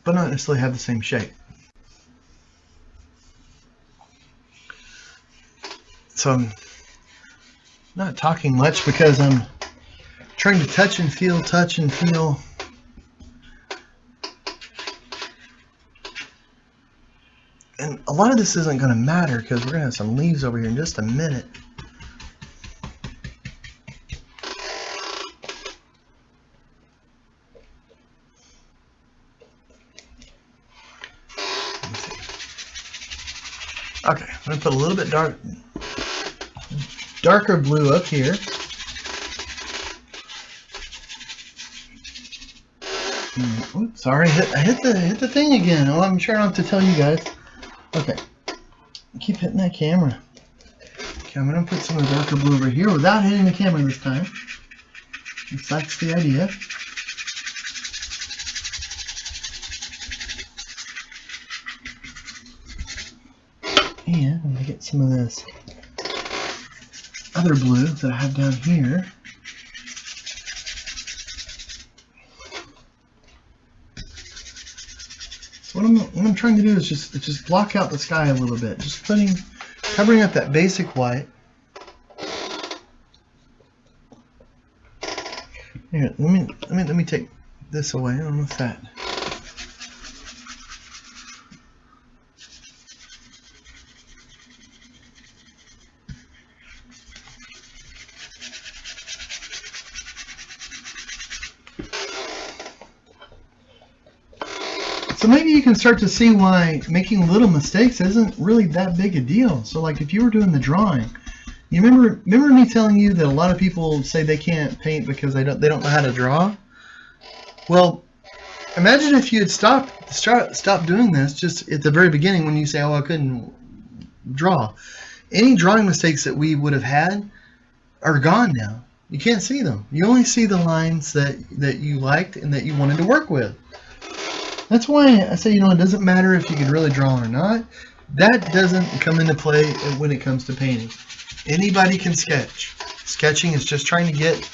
but not necessarily have the same shape. So I'm not talking much because I'm trying to touch and feel. And a lot of this isn't going to matter because we're going to have some leaves over here in just a minute. Okay, I'm going to put a little bit darker blue up here. Oops, sorry, I hit the thing again. Oh, I'm sure I don't have to tell you guys. Okay, keep hitting that camera. Okay, I'm going to put some of the darker blue over here without hitting the camera this time. That's the idea. And I'm going to get some of this other blue that I have down here. So what I'm trying to do is just block out the sky a little bit, just covering up that basic white. Here, let me take this away. I don't know if that. So maybe you can start to see why making little mistakes isn't really that big a deal. So like if you were doing the drawing, you remember me telling you that a lot of people say they can't paint because they don't know how to draw? Well, imagine if you had stopped doing this just at the very beginning when you say, oh, I couldn't draw. Any drawing mistakes that we would have had are gone now. You can't see them. You only see the lines that you liked and that you wanted to work with. That's why I say, it doesn't matter if you can really draw or not. That doesn't come into play when it comes to painting. Anybody can sketch. Sketching is just trying to get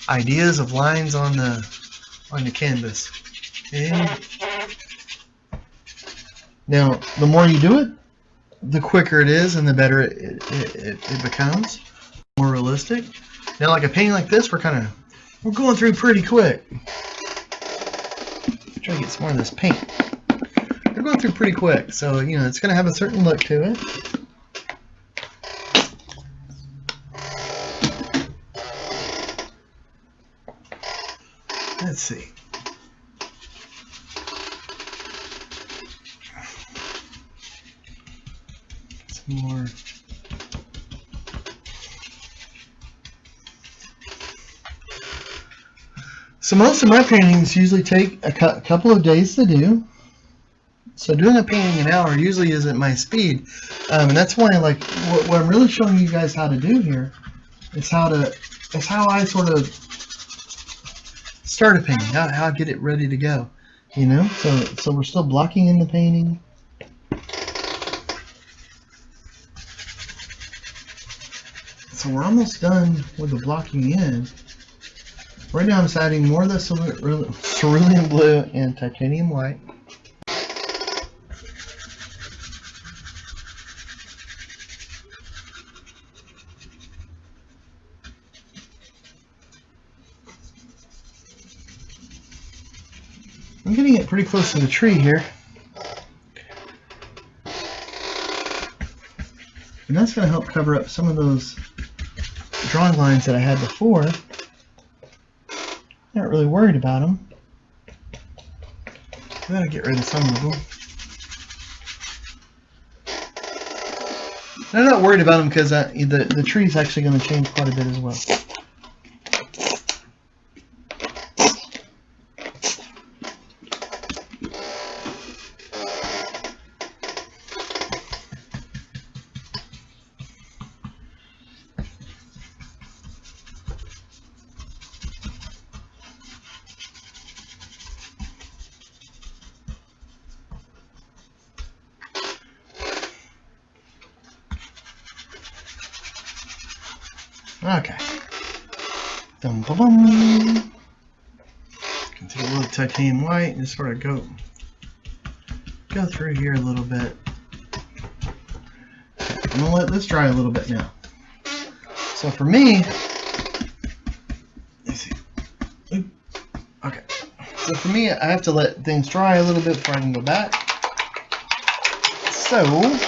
ideas of lines on the canvas. And now, the more you do it, the quicker it is and the better it becomes. More realistic. Now, like a painting like this, we're going through pretty quick. Try to get some more of this paint. They're going through pretty quick, so it's going to have a certain look to it. let's see. Some more. So most of my paintings usually take a couple of days to do. So doing a painting an hour usually isn't my speed, and that's why like what I'm really showing you guys how to do here is how I sort of start a painting, how I get it ready to go, you know. So we're still blocking in the painting. So we're almost done with the blocking in. Right now I'm just adding more of the cerulean blue and titanium white. I'm getting it pretty close to the tree here. And that's going to help cover up some of those drawing lines that I had before. Not really worried about them. I gotta get rid of some of them. I'm not worried about them because the tree is actually going to change quite a bit as well. Okay. Dum ba bum. Can take a little titanium white and just sort of go through here a little bit. I'm gonna let this dry a little bit now. So for me, let's see. Okay. So for me, I have to let things dry a little bit before I can go back. So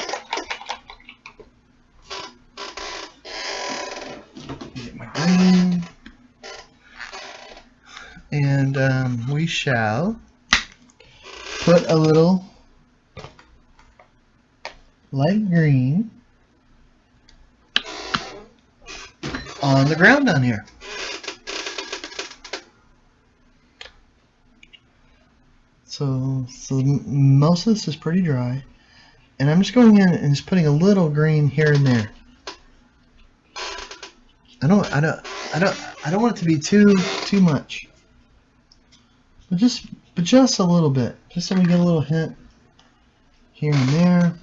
and we shall put a little light green on the ground down here. So most of this is pretty dry, and I'm just going in and just putting a little green here and there. I don't want it to be too much. But just a little bit, just so we get a little hint here and there.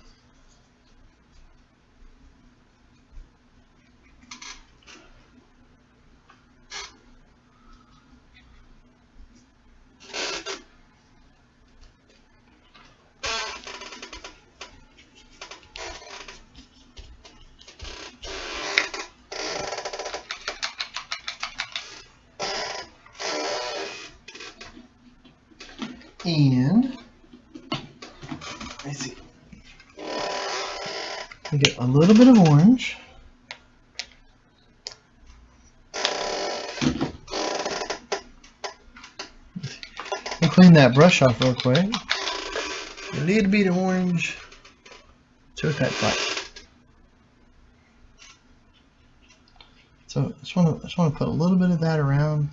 And let's see, we get a little bit of orange. We'll clean that brush off real quick. A little bit of orange to that flat. So I just want to put a little bit of that around.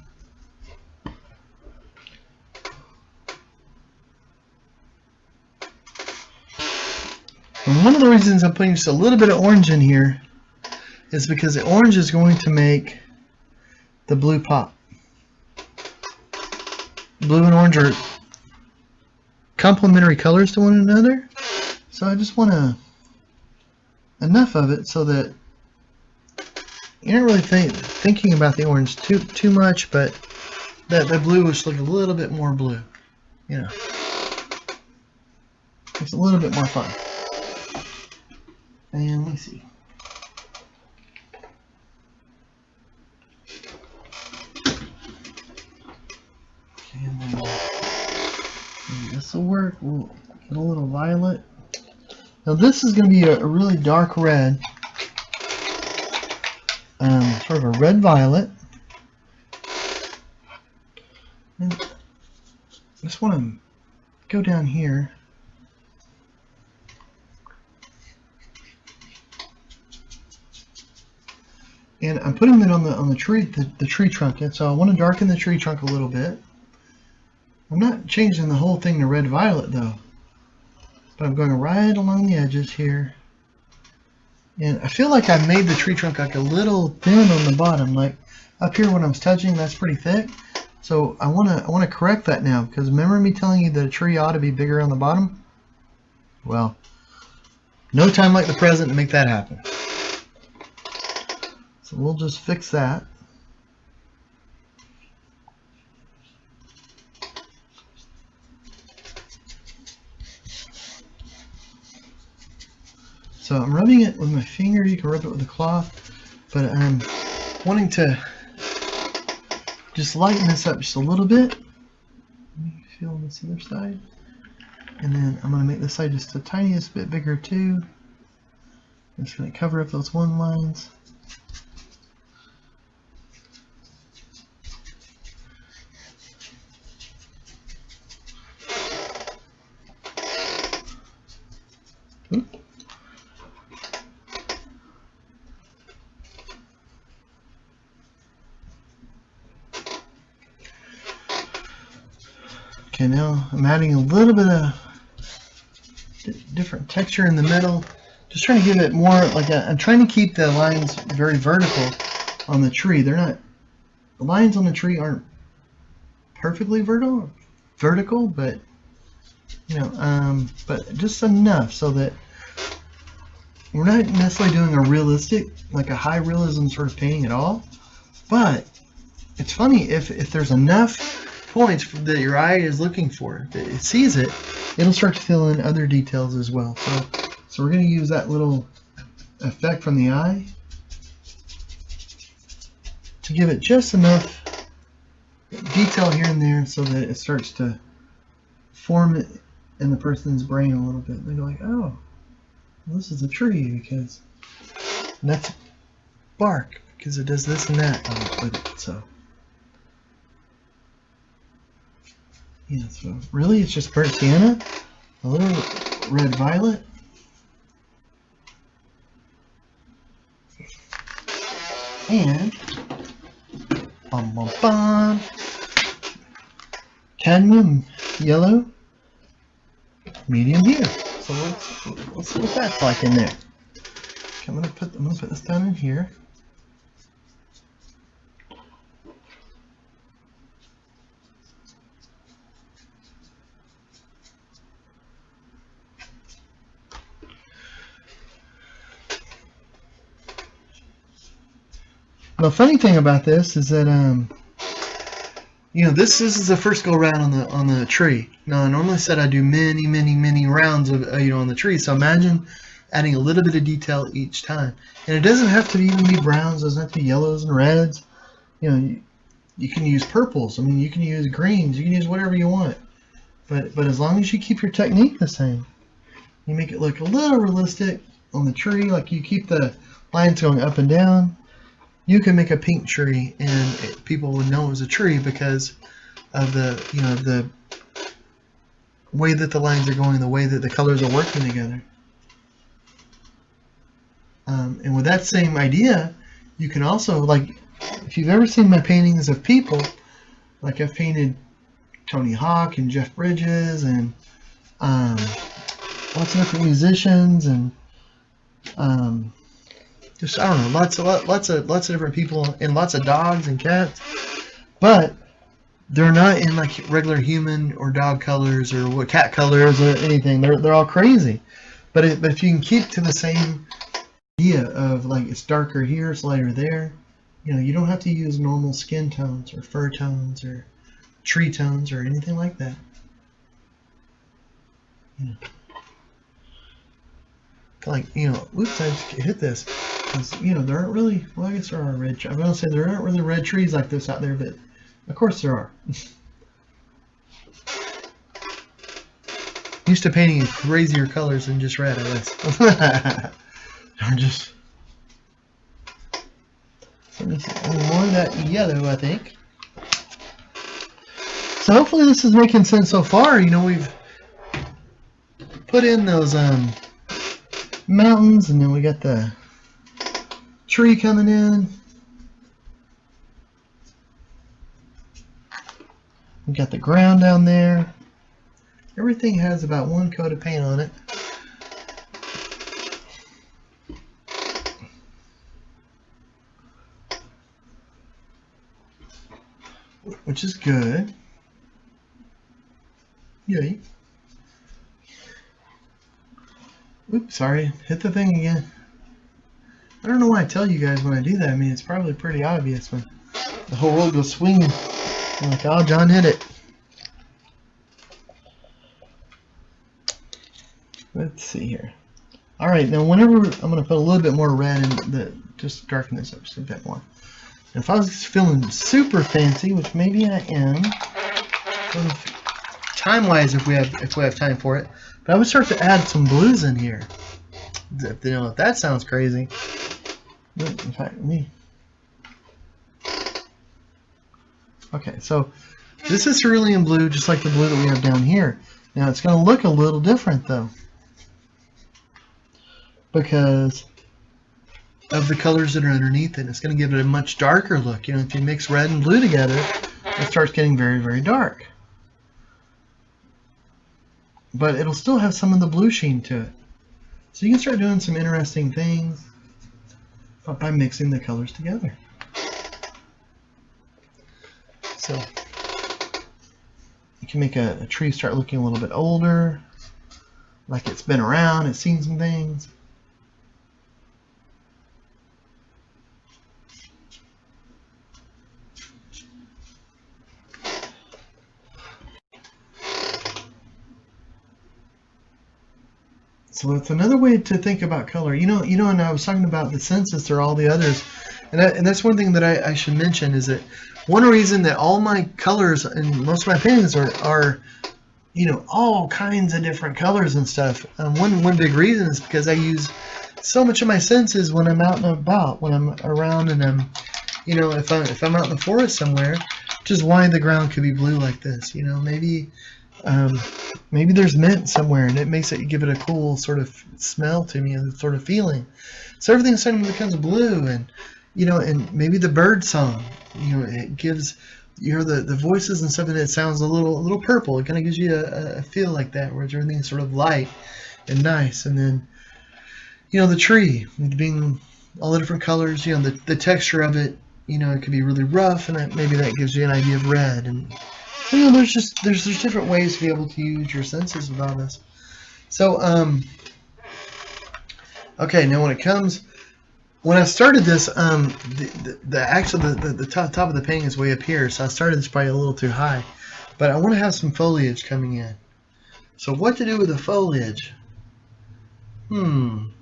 And one of the reasons I'm putting just a little bit of orange in here is because the orange is going to make the blue pop. Blue and orange are complementary colors to one another, so I just want enough of it so that you're not really thinking about the orange too much, but that the blue is like a little bit more blue, you know. It's a little bit more fun. And let me see. Okay, and then this will work. We'll get a little violet. Now this is going to be a really dark red, sort of a red violet. And just want to go down here. And I'm putting it on the tree, the tree trunk, and so I want to darken the tree trunk a little bit. I'm not changing the whole thing to red violet though, but I'm going right along the edges here. And I feel like I made the tree trunk like a little thin on the bottom, like up here when I was touching, that's pretty thick. So I want to correct that now, because remember me telling you that a tree ought to be bigger on the bottom? Well, no time like the present to make that happen. So we'll just fix that. So I'm rubbing it with my finger. You can rub it with a cloth, but I'm wanting to just lighten this up just a little bit. Let me feel this other side. And then I'm going to make this side just the tiniest bit bigger too. I'm just going to cover up those one lines. Okay, now I'm adding a little bit of different texture in the middle. Just trying to give it more like I'm trying to keep the lines very vertical on the tree. They're not, the lines on the tree aren't perfectly vertical, but you know, but just enough so that we're not necessarily doing a realistic, like a high realism sort of painting at all. But it's funny, if there's enough points that your eye is looking for, that it sees it, it'll start to fill in other details as well. So we're going to use that little effect from the eye to give it just enough detail here and there so that it starts to form it in the person's brain a little bit. They go like, oh, this is a tree because that's bark because it does this and that with it. So yeah, so really it's just burnt sienna, a little red violet, and cadmium yellow, medium hue. So let's see what that's like in there. Okay, I'm gonna put this down in here. The funny thing about this is that you know, this is the first go around on the tree. Now I normally said I do many rounds of you know, on the tree. So imagine adding a little bit of detail each time, and it doesn't have to even be browns. It doesn't have to be yellows and reds. You know, you can use purples. I mean, you can use greens. You can use whatever you want. But as long as you keep your technique the same, you make it look a little realistic on the tree. Like you keep the lines going up and down. You can make a pink tree, and people would know it was a tree because of the, you know, the way that the lines are going, the way that the colors are working together. And with that same idea, you can also, like, if you've ever seen my paintings of people, like I've painted Tony Hawk and Jeff Bridges and lots of different musicians and just, I don't know, lots of different people and lots of dogs and cats, but they're not in like regular human or dog colors or what cat colors or anything. They're all crazy, but if you can keep to the same idea of like it's darker here, it's lighter there, you know, you don't have to use normal skin tones or fur tones or tree tones or anything like that. Yeah. Like, you know, oops, I just hit this. Because, you know, there aren't really, well, I guess there are red trees. I'm going to say there aren't really red trees like this out there, but of course there are. Used to painting in crazier colors than just red, I guess. Or just, so just more of that yellow, I think. So hopefully this is making sense so far. You know, we've put in those mountains, and then we got the tree coming in. We got the ground down there. Everything has about one coat of paint on it. Which is good. Yay. Oops, sorry. Hit the thing again. I don't know why I tell you guys when I do that. I mean, it's probably pretty obvious when the whole world goes swinging. I'm like, oh, John hit it. Let's see here. All right, now whenever I'm going to put a little bit more red in, just darken this up just a bit more. And if I was feeling super fancy, which maybe I am, time-wise, if we have time for it, but I would start to add some blues in here. You know, if that sounds crazy. In fact, okay, so this is cerulean blue, just like the blue that we have down here. Now it's going to look a little different though, because of the colors that are underneath it. It's going to give it a much darker look. You know, if you mix red and blue together, it starts getting very, very dark. But it'll still have some of the blue sheen to it. So you can start doing some interesting things by mixing the colors together. So you can make a tree start looking a little bit older, like it's been around, it's seen some things. So that's another way to think about color. You know, and I was talking about the census or all the others, and that's one thing that I should mention is that one reason that all my colors and most of my paintings are you know, all kinds of different colors and stuff. One big reason is because I use so much of my senses when I'm out and about, when I'm around, and I'm, you know, if I'm out in the forest somewhere, which is why the ground could be blue like this. You know, maybe there's mint somewhere and it makes it give it a cool sort of smell to me and sort of feeling. So everything suddenly becomes blue, and you know, and maybe the bird song, you know, it gives, you hear the voices and stuff, and it sounds a little purple. It kind of gives you a feel like that, where everything's sort of light and nice. And then, you know, the tree being all the different colors, you know, the texture of it, you know, it could be really rough, and maybe that gives you an idea of red. And you know, there's different ways to be able to use your senses with all this. So okay, now when I started this, the top of the painting is way up here, so I started this probably a little too high, but I want to have some foliage coming in. So what to do with the foliage? Green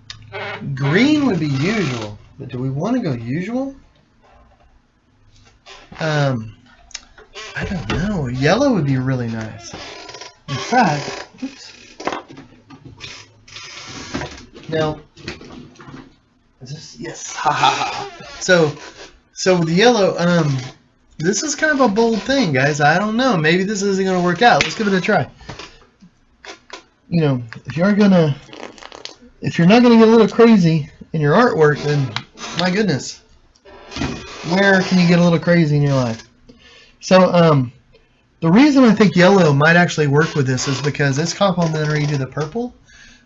would be usual, but do we want to go usual? I don't know. Yellow would be really nice. In fact, oops. Now, is this, yes, ha ha ha. So with the yellow, this is kind of a bold thing, guys. I don't know. Maybe this isn't going to work out. Let's give it a try. You know, if you're not going to get a little crazy in your artwork, then my goodness, where can you get a little crazy in your life? So the reason I think yellow might actually work with this is because it's complementary to the purple,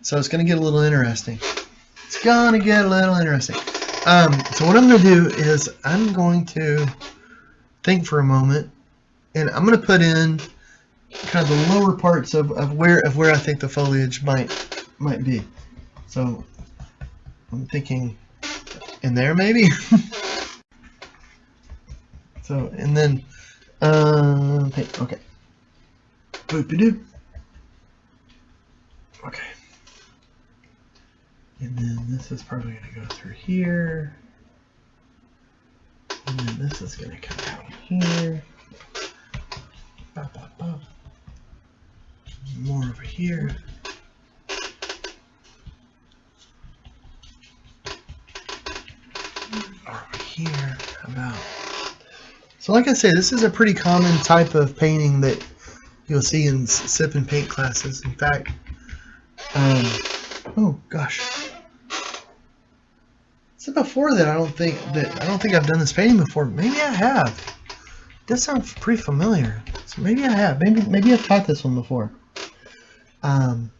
so it's going to get a little interesting. It's going to get a little interesting. So what I'm going to do is I'm going to think for a moment, and I'm going to put in kind of the lower parts of where I think the foliage might be. So I'm thinking in there maybe. So, and then okay. Boop-a-doop. Okay. And then this is probably going to go through here. And then this is going to come out here. Bop, bop, bop. More over here. Over here. How about So like I say, this is a pretty common type of painting that you'll see in sip and paint classes. In fact, oh gosh, so before that, I don't think I've done this painting before. Maybe I have. It does sound pretty familiar. So maybe I have. Maybe I've taught this one before. But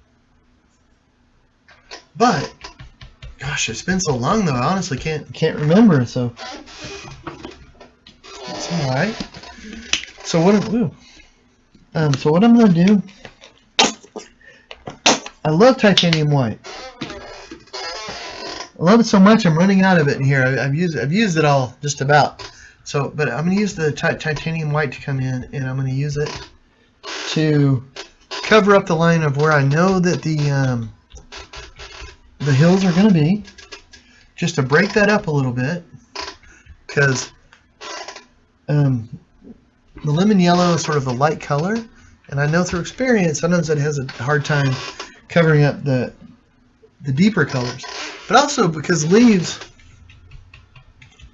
gosh, it's been so long though. I honestly can't remember. So that's all right. So what I'm gonna do? I love titanium white. I love it so much I'm running out of it in here. I've used it all just about. So, but I'm gonna use the titanium white to come in, and I'm gonna use it to cover up the line of where I know that the hills are gonna be, just to break that up a little bit, because the lemon yellow is sort of a light color, and I know through experience sometimes it has a hard time covering up the deeper colors. But also because leaves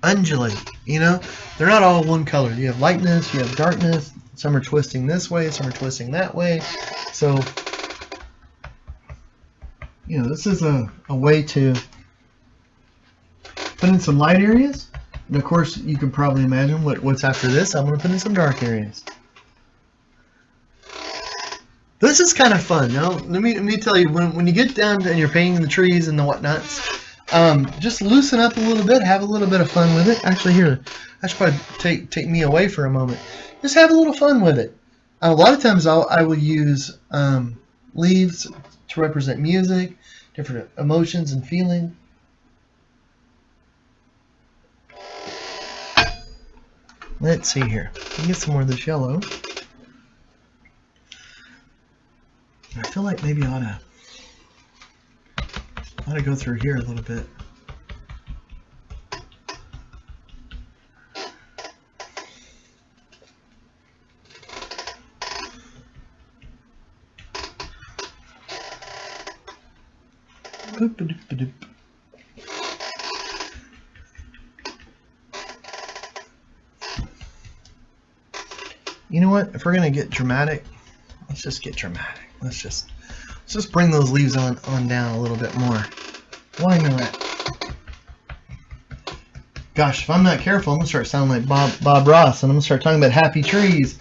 undulate, you know, they're not all one color. You have lightness, you have darkness, some are twisting this way, some are twisting that way. So, you know, this is a way to put in some light areas. And of course, you can probably imagine what's after this. I'm going to put in some dark areas. This is kind of fun. Now, let me tell you, when you get down and you're painting the trees and the whatnots, just loosen up a little bit, have a little bit of fun with it. Actually, here, I should probably take me away for a moment. Just have a little fun with it. A lot of times I will use leaves to represent music, different emotions and feelings. Let's see here. Let me get some more of this yellow. I feel like maybe I ought to go through here a little bit. You know what? If we're gonna get dramatic, let's just get dramatic. Let's just bring those leaves on down a little bit more. Why not? Gosh, if I'm not careful, I'm gonna start sounding like Bob Ross, and I'm gonna start talking about happy trees.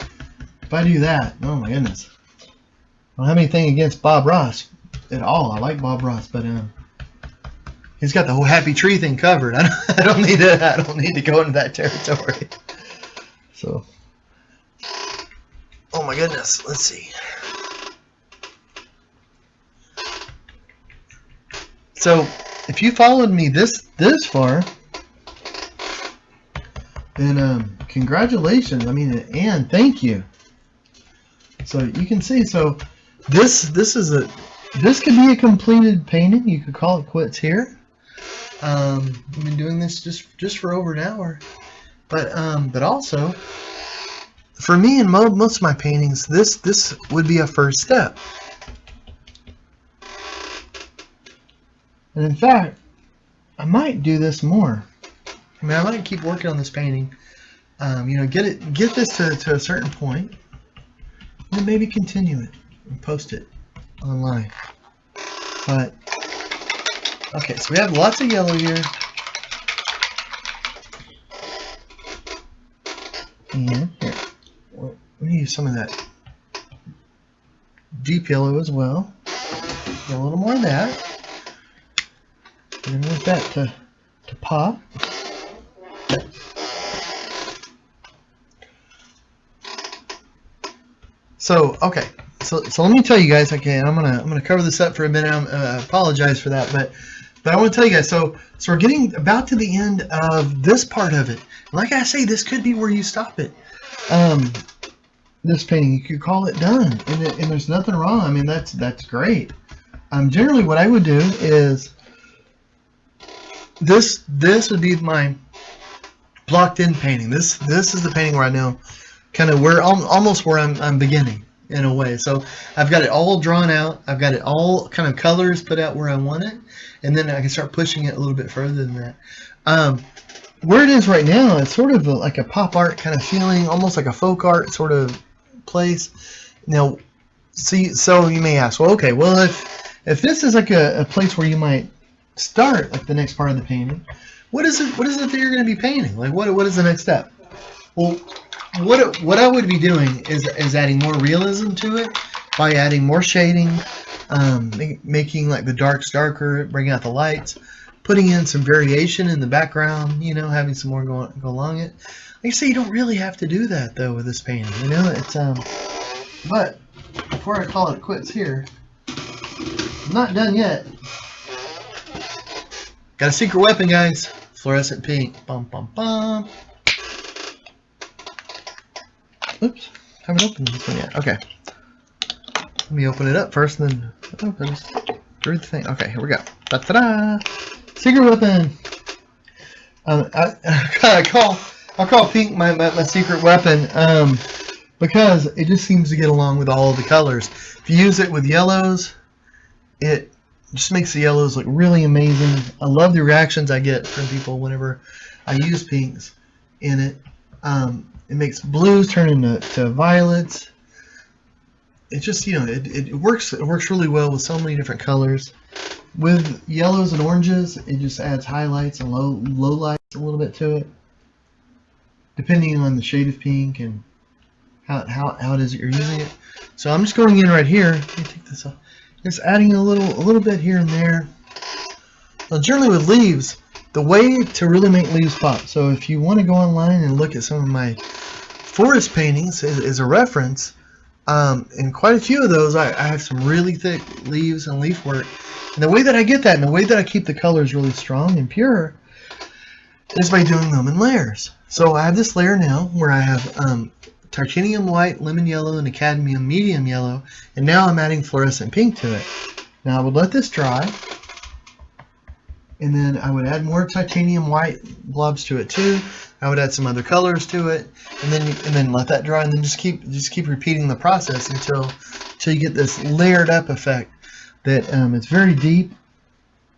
If I do that, oh my goodness. I don't have anything against Bob Ross at all. I like Bob Ross, but he's got the whole happy tree thing covered. I don't need to go into that territory. So, oh my goodness. Let's see. So, if you followed me this far, then congratulations. I mean, and thank you. So you can see. So this could be a completed painting. You could call it quits here. I've been doing this just for over an hour, but also for me and most of my paintings, this would be a first step. And in fact, I might do this more. I mean, I might keep working on this painting. You know, get this to a certain point, and then maybe continue it and post it online. But okay, so we have lots of yellow here, and here we use some of that deep yellow as well. Get a little more of that. And then want that to pop. So okay, so let me tell you guys. Okay, I'm gonna cover this up for a minute. I apologize for that, but I want to tell you guys. So we're getting about to the end of this part of it. Like I say, this could be where you stop it. This painting, you could call it done, and there's nothing wrong. I mean, that's great. Generally, what I would do is this would be my blocked in painting. This is the painting where I know kind of almost where I'm beginning in a way. So I've got it all drawn out. I've got it all kind of colors put out where I want it, and then I can start pushing it a little bit further than that. where it is right now, it's sort of like a pop art kind of feeling, almost like a folk art sort of place. Now, see, so you may ask, well, okay, well, if this is like a place where you might start like the next part of the painting, what is it that you're going to be painting? Like, what is the next step? Well, what I would be doing is adding more realism to it by adding more shading, making like the darks darker, bringing out the lights, putting in some variation in the background, you know, having some more go along it. Like I say, you don't really have to do that though with this painting, you know. It's but before I call it quits here, I'm not done yet. Got a secret weapon, guys. Fluorescent pink. Bum bum bum. Oops, haven't opened this one yet. Okay, let me open it up first, and then it opens through the thing. Okay, here we go. Da da da! Secret weapon. I call pink my secret weapon because it just seems to get along with all of the colors. If you use it with yellows, it just makes the yellows look really amazing. I love the reactions I get from people whenever I use pinks in it. It makes blues turn into violets. It just, you know, it works really well with so many different colors. With yellows and oranges, it just adds highlights and low lights a little bit to it, depending on the shade of pink and how it is that you're using it. So I'm just going in right here. Let me take this off. Just adding a little bit here and there. Now, generally with leaves, the way to really make leaves pop. So if you want to go online and look at some of my forest paintings as a reference, in quite a few of those, I have some really thick leaves and leaf work. And the way that I get that, and the way that I keep the colors really strong and pure, is by doing them in layers. So I have this layer now where I have titanium white, lemon yellow, and cadmium medium yellow, and now I'm adding fluorescent pink to it. Now I would let this dry, and then I would add more titanium white blobs to it too. I would add some other colors to it, and then let that dry, and then just keep repeating the process until you get this layered up effect that it's very deep.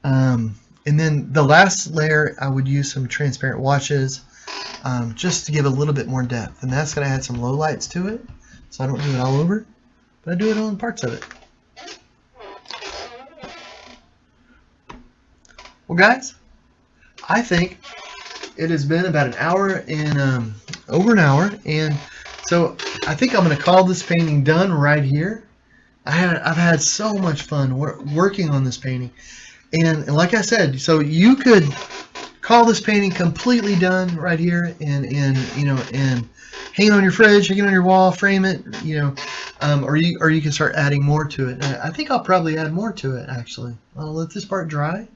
And then the last layer, I would use some transparent washes just to give a little bit more depth, and that's going to add some low lights to it, so I don't do it all over, but I do it on parts of it. Well, guys, I think it has been about an hour and over an hour, and so I think I'm going to call this painting done right here. I've had so much fun working on this painting, and like I said, so you could call this painting completely done right here, and you know, and hang it on your fridge, hang it on your wall, frame it, you know, or you can start adding more to it. I think I'll probably add more to it actually. I'll let this part dry.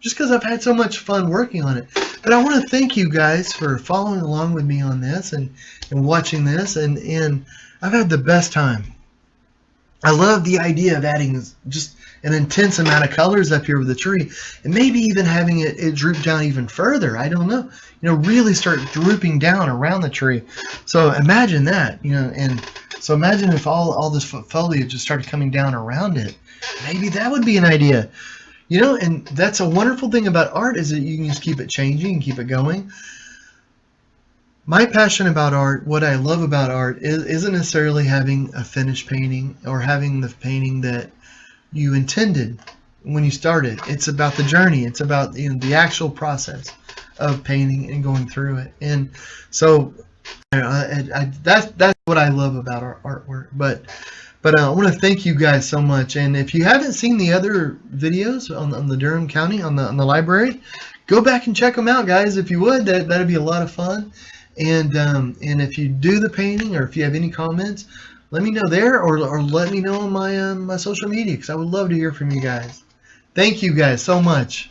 Just because I've had so much fun working on it. But I want to thank you guys for following along with me on this and watching this, and I've had the best time. I love the idea of adding just an intense amount of colors up here with the tree, and maybe even having it droop down even further. I don't know. You know, really start drooping down around the tree. So imagine that, you know, and so imagine if all this foliage just started coming down around it. Maybe that would be an idea. You know, and that's a wonderful thing about art, is that you can just keep it changing and keep it going. My passion about art, what I love about art, isn't necessarily having a finished painting or having the painting that you intended when you started. It's about the journey. It's about, you know, the actual process of painting and going through it. And so that's what I love about our artwork. But I want to thank you guys so much. And if you haven't seen the other videos on the Durham County, on the library, go back and check them out, guys. If you would, that'd be a lot of fun. And if you do the painting, or if you have any comments, let me know there, or let me know on my social media, because I would love to hear from you guys. Thank you guys so much.